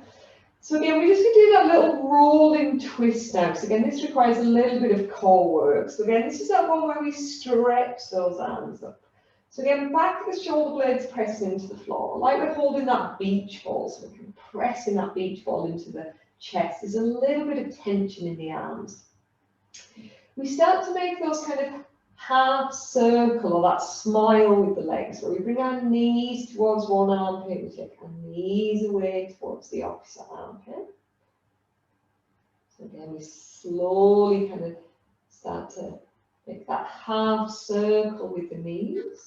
S1: So again, we're just going to do that little rolling twist now. So again, this requires a little bit of core work. So again, this is that one where we stretch those arms up. So again, back of the shoulder blades pressing into the floor, like we're holding that beach ball. So we can press in that beach ball into the chest. There's a little bit of tension in the arms. We start to make those kind of half circle or that smile with the legs, where we bring our knees towards one armpit, we take our knees away towards the opposite armpit. So again, we slowly kind of start to make that half circle with the knees.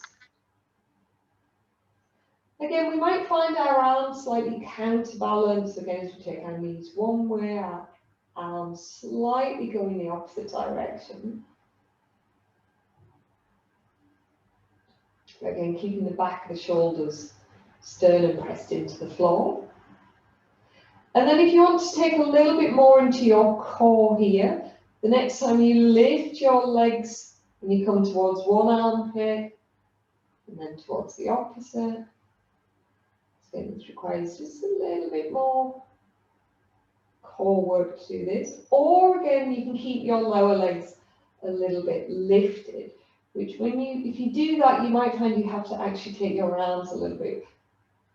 S1: Again, we might find our arms slightly counterbalanced. Again, as we take our knees one way, our arms slightly going the opposite direction. Again, keeping the back of the shoulders sternum pressed into the floor. And then if you want to take a little bit more into your core here, the next time you lift your legs and you come towards one armpit and then towards the opposite. So this requires just a little bit more core work to do this. Or again, you can keep your lower legs a little bit lifted, which if you do that, you might find you have to actually take your arms a little bit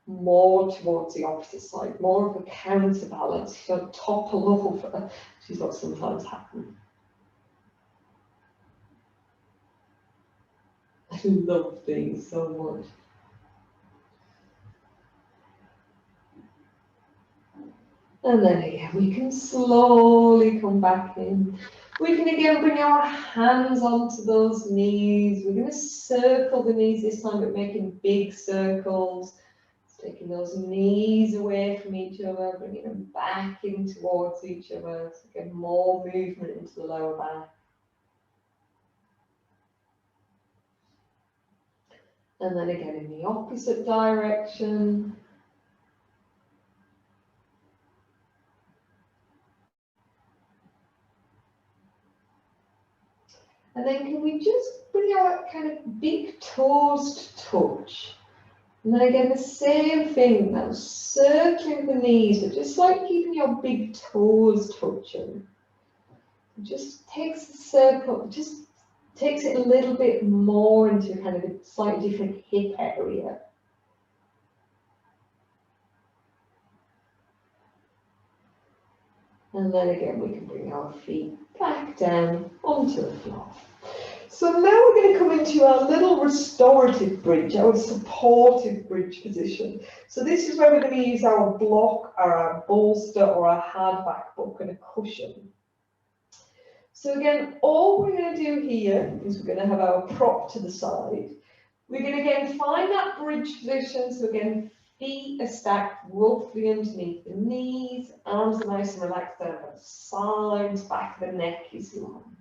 S1: more towards the opposite side, more of a counterbalance. You don't topple over, which is what sometimes happens. I love these so much. And then again, we can slowly come back in. We can again bring our hands onto those knees. We're going to circle the knees this time, but making big circles. Taking those knees away from each other, bringing them back in towards each other to get more movement into the lower back. And then again in the opposite direction. And then can we just bring our kind of big toes to touch? And then again, the same thing, now circling the knees, but just like keeping your big toes touching. It just takes the circle, just takes it a little bit more into kind of a slightly different hip area. And then again, we can bring our feet back down onto the floor. So now we're going to come into our little restorative bridge, our supportive bridge position. So this is where we're going to use our block or our bolster or our hardback book and a cushion. So again, all we're going to do here is we're going to have our prop to the side. We're going to again find that bridge position. So again, feet are stacked roughly underneath the knees, arms are nice and relaxed down the sides, back of the neck is long.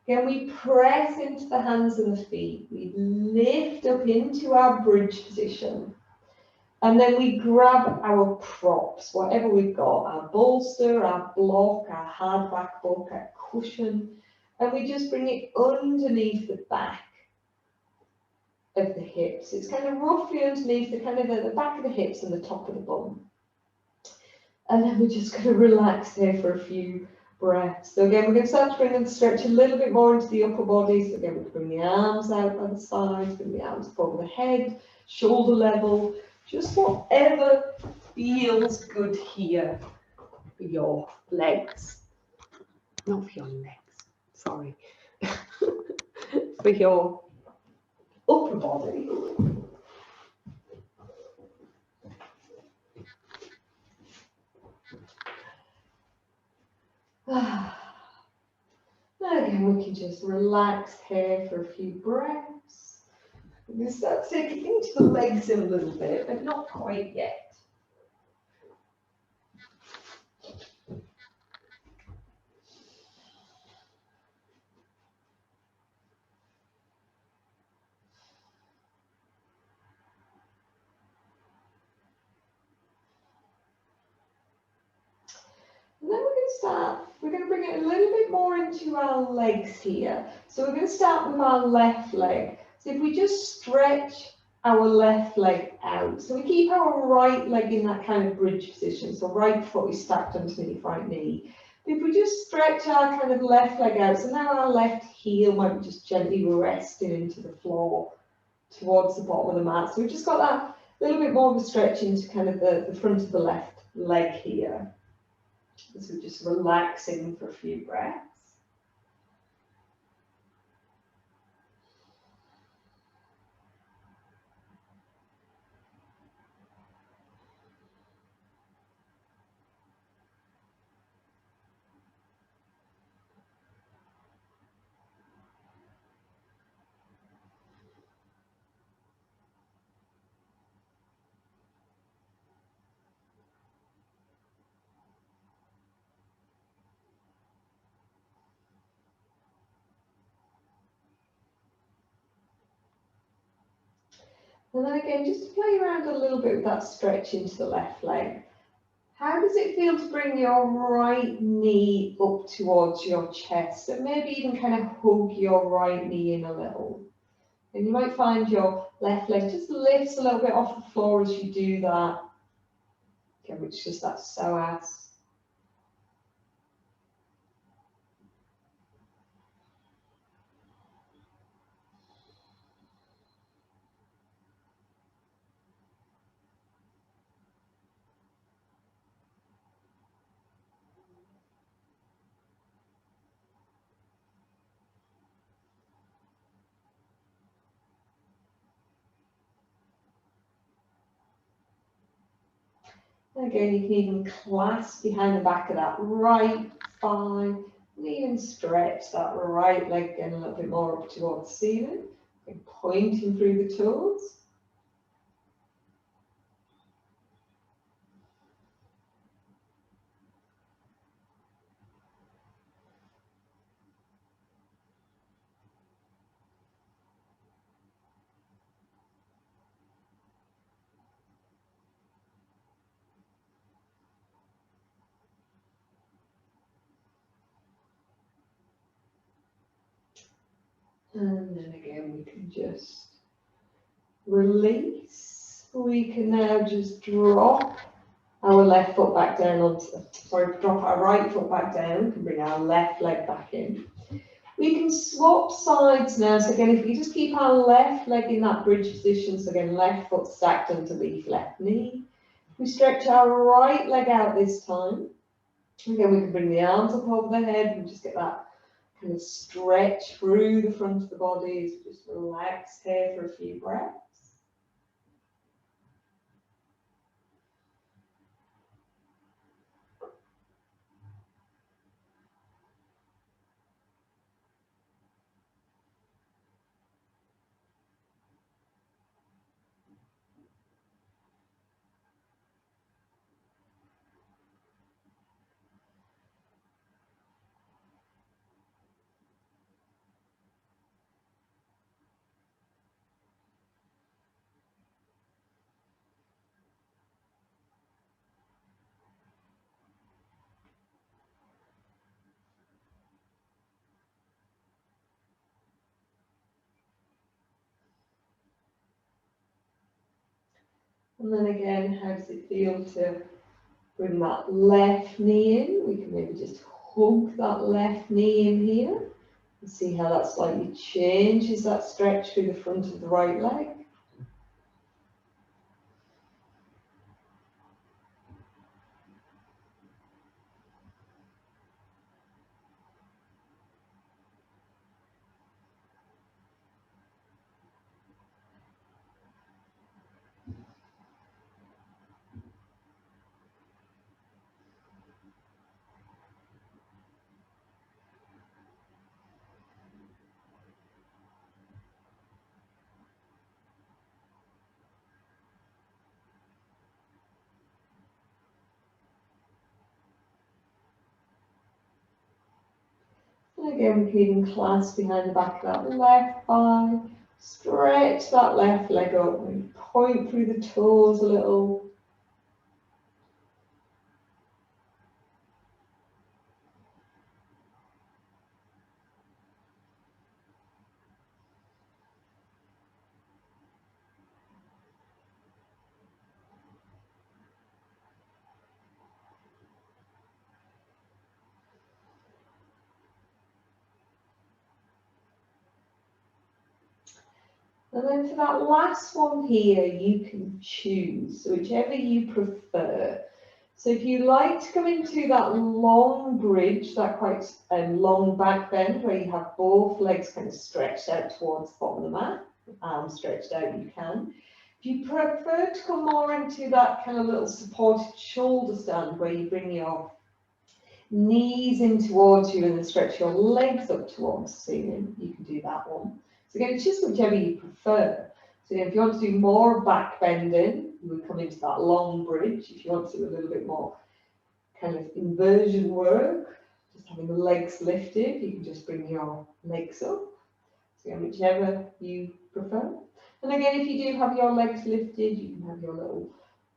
S1: Again, we press into the hands and the feet. We lift up into our bridge position. And then we grab our props, whatever we've got, our bolster, our block, our hardback book, our cushion, and we just bring it underneath the back of the hips. It's kind of roughly underneath the back of the hips and the top of the bum. And then we're just going to relax here for a few breaths. So again, we're going to start to bring the stretch a little bit more into the upper body. So again, we bring the arms out by the sides, bring the arms up over the head, shoulder level, just whatever feels good here for your legs. Not for your legs, sorry. For your upper body. Again, we can just relax here for a few breaths. We're going to start taking into the legs in a little bit, but not quite yet. And then we're going to bring it a little bit more into our legs here. So we're going to start with our left leg. So if we just stretch our left leg out, so we keep our right leg in that kind of bridge position, so right foot is stacked underneath right knee. But if we just stretch our kind of left leg out, so now our left heel might be just gently resting into the floor towards the bottom of the mat. So we've just got that little bit more of a stretch into kind of the front of the left leg here. So just relaxing for a few breaths. And then again, just play around a little bit with that stretch into the left leg. How does it feel to bring your right knee up towards your chest? And maybe even kind of hug your right knee in a little. And you might find your left leg just lifts a little bit off the floor as you do that. Again, which is just that psoas. And again, you can even clasp behind the back of that right thigh, and even stretch that right leg again a little bit more up towards the ceiling, and pointing through the toes. And then again, we can just release. We can now just drop our left foot back down onto, drop our right foot back down. We can bring our left leg back in. We can swap sides now. So again, if we just keep our left leg in that bridge position, so again, left foot stacked underneath left knee. We stretch our right leg out this time. Again, we can bring the arms up over the head and just get that kind of stretch through the front of the body. So just relax here for a few breaths. And then again, how does it feel to bring that left knee in? We can maybe just hug that left knee in here and see how that slightly changes that stretch through the front of the right leg. And again, we can even clasp behind the back of that left thigh, stretch that left leg up and point through the toes a little. And then for that last one here, you can choose whichever you prefer. So if you like to come into that long bridge, that quite long back bend where you have both legs kind of stretched out towards the bottom of the mat, arms stretched out, you can. If you prefer to come more into that kind of little supported shoulder stand where you bring your knees in towards you and then stretch your legs up towards the ceiling, you can do that one. So again, it's just whichever you prefer. So if you want to do more back bending, you would come into that long bridge. If you want to do a little bit more kind of inversion work, just having the legs lifted, you can just bring your legs up. So again, whichever you prefer. And again, if you do have your legs lifted, you can have your little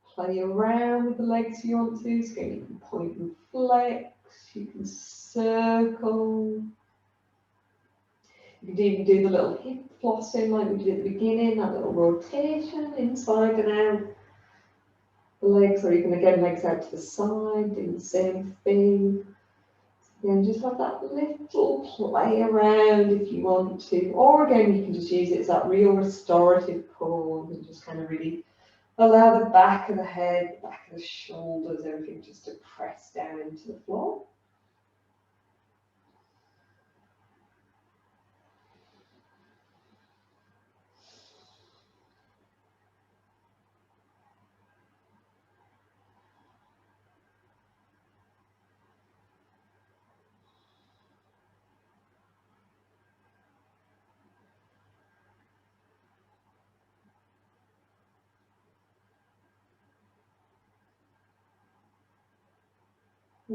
S1: play around with the legs if you want to. So again, you can point and flex, you can circle. You can even do the little hip flossing like we did at the beginning, that little rotation inside and out. The legs, or you can again legs out to the side, do the same thing. Again, just have that little play around if you want to. Or again, you can just use it as that real restorative pose and just kind of really allow the back of the head, back of the shoulders, everything just to press down into the floor.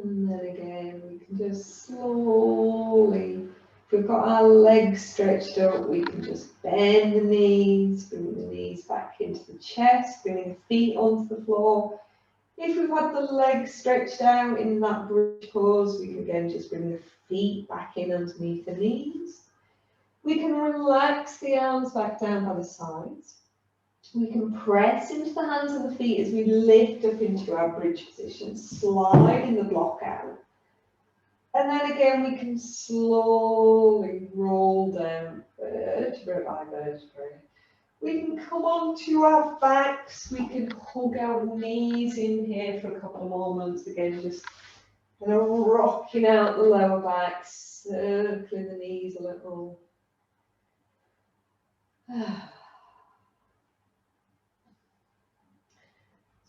S1: And then again, we can just slowly, if we've got our legs stretched up, we can just bend the knees, bring the knees back into the chest, bringing the feet onto the floor. If we've had the legs stretched out in that bridge pose, we can again just bring the feet back in underneath the knees. We can relax the arms back down by the sides. We can press into the hands and the feet as we lift up into our bridge position, sliding the block out. And then again, we can slowly roll down vertebrae by vertebrae. We can come onto our backs. We can hug our knees in here for a couple of moments. Again, just kind of rocking out the lower back, circling the knees a little.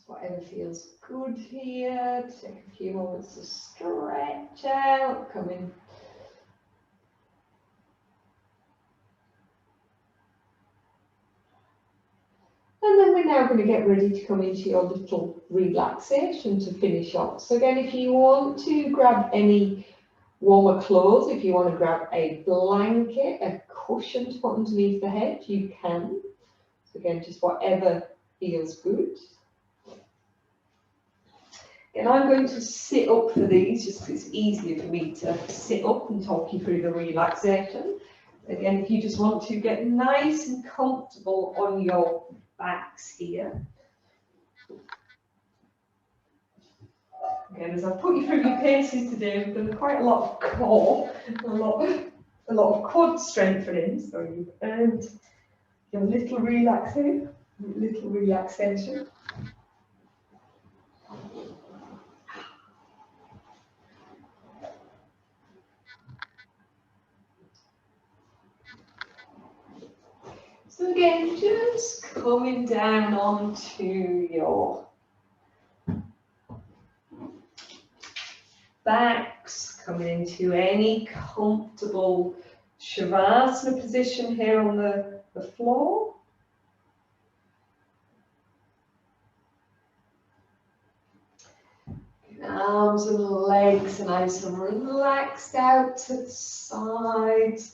S1: Whatever feels good here. Take a few moments to stretch out, come in. And then we're now going to get ready to come into your little relaxation to finish off. So again, if you want to grab any warmer clothes, if you want to grab a blanket, a cushion to put underneath the head, you can. So again, just whatever feels good. And I'm going to sit up for these just because it's easier for me to sit up and talk you through the relaxation. Again, if you just want to get nice and comfortable on your backs here. Again, as I've put you through your paces today, we've done quite a lot of core, a lot of quad strengthening, so you've earned your little relaxation. So again, just coming down onto your backs, coming into any comfortable Shavasana position here on the floor. Arms and legs are nice and relaxed out to the sides.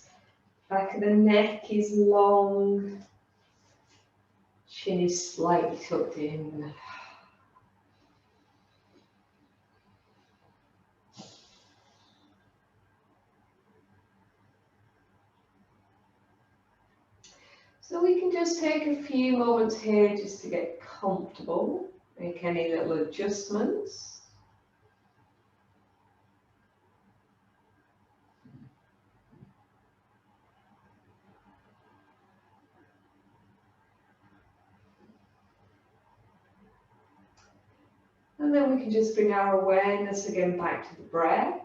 S1: Back of the neck is long. Chin is slightly tucked in. So we can just take a few moments here just to get comfortable, make any little adjustments. And then we can just bring our awareness again back to the breath.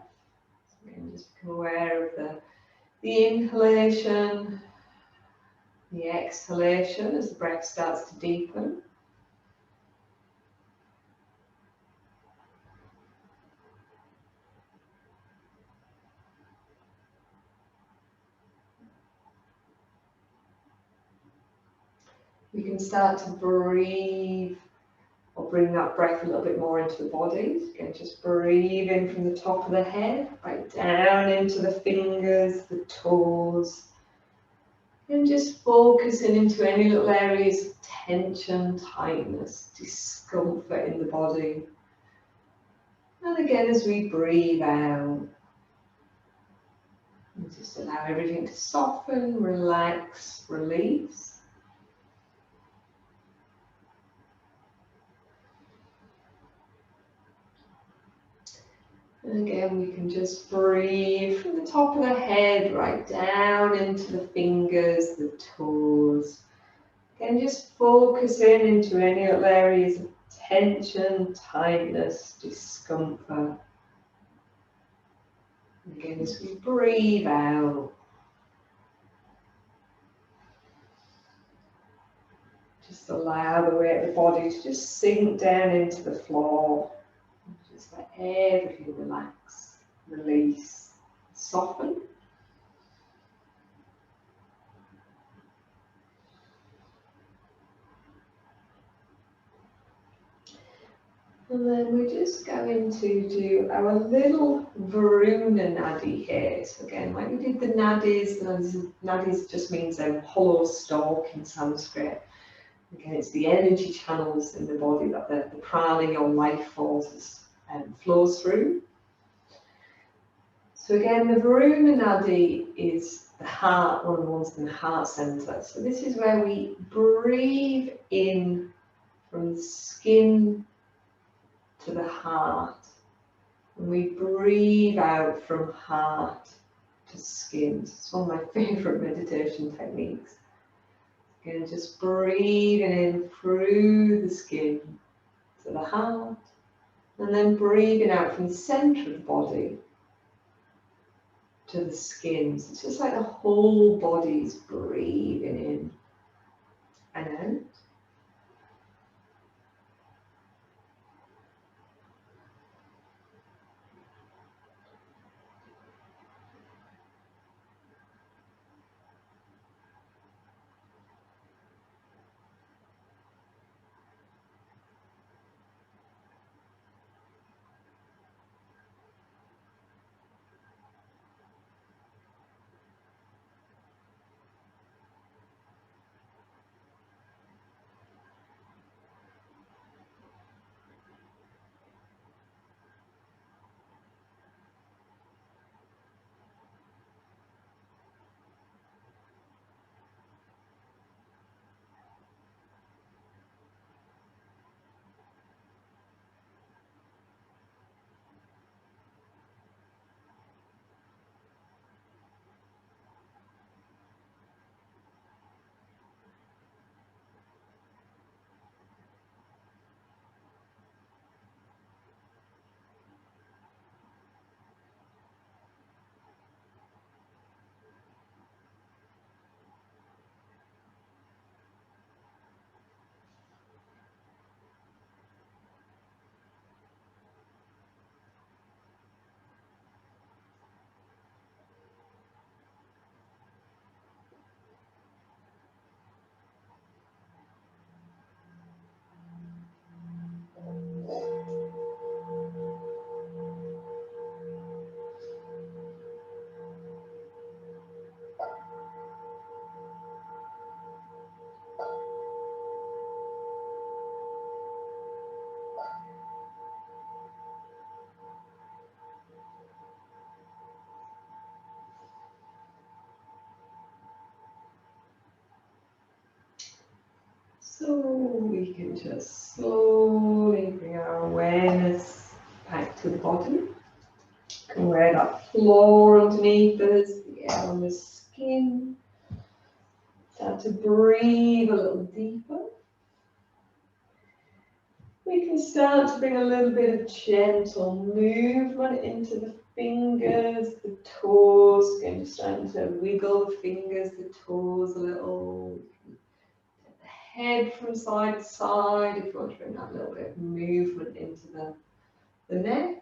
S1: So we can just become aware of the inhalation, the exhalation as the breath starts to deepen. We can start to breathe or bring that breath a little bit more into the body. Again, just breathe in from the top of the head, right down into the fingers, the toes, And just focusing into any little areas of tension, tightness, discomfort in the body. And again, as we breathe out, just allow everything to soften, relax, release. And again, we can just breathe from the top of the head right down into the fingers, the toes. Again, just focusing into any little areas of tension, tightness, discomfort. And again, as we breathe out, just allow the weight of the body to just sink down into the floor. Just let everything relax, release, soften. And then we're just going to do our little Varuna Nadi here. So again, like we did the Nadis, Nadis just means a hollow stalk in Sanskrit. Again, it's the energy channels in the body that the prana, your life forces, flows through. So again, the Varuna Nadi is the heart, one of the ones in the heart center. So this is where we breathe in from the skin to the heart. And we breathe out from heart to skin. It's one of my favorite meditation techniques. Again, just breathing in through the skin to the heart, and then breathing out from the center of the body to the skin. So it's just like the whole body's breathing in and out. So we can just slowly bring our awareness back to the body. You can wear that floor underneath us, the air on the skin. Start to breathe a little deeper. We can start to bring a little bit of gentle movement into the fingers, the toes. Again, just starting to wiggle the fingers, the toes a little. Head from side to side, if you want to bring that little bit of movement into the neck.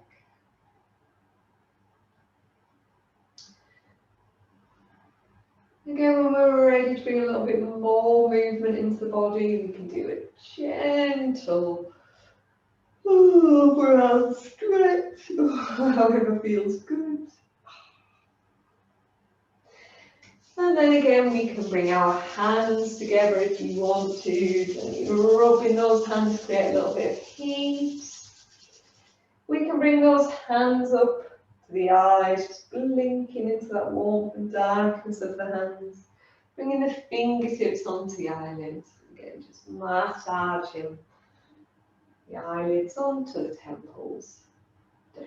S1: Again, when we're ready to bring a little bit more movement into the body, we can do a gentle breath stretch, however feels good. And then again, we can bring our hands together if you want to. And you're rubbing those hands to create a little bit of heat. We can bring those hands up to the eyes, just blinking into that warmth and darkness of the hands. Bringing the fingertips onto the eyelids. Again, just massaging the eyelids onto the temples,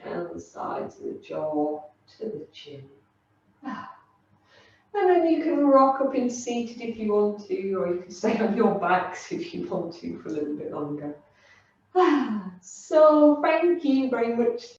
S1: down the sides of the jaw, to the chin. And then you can rock up in seated if you want to, or you can stay on your backs if you want to for a little bit longer. So thank you very much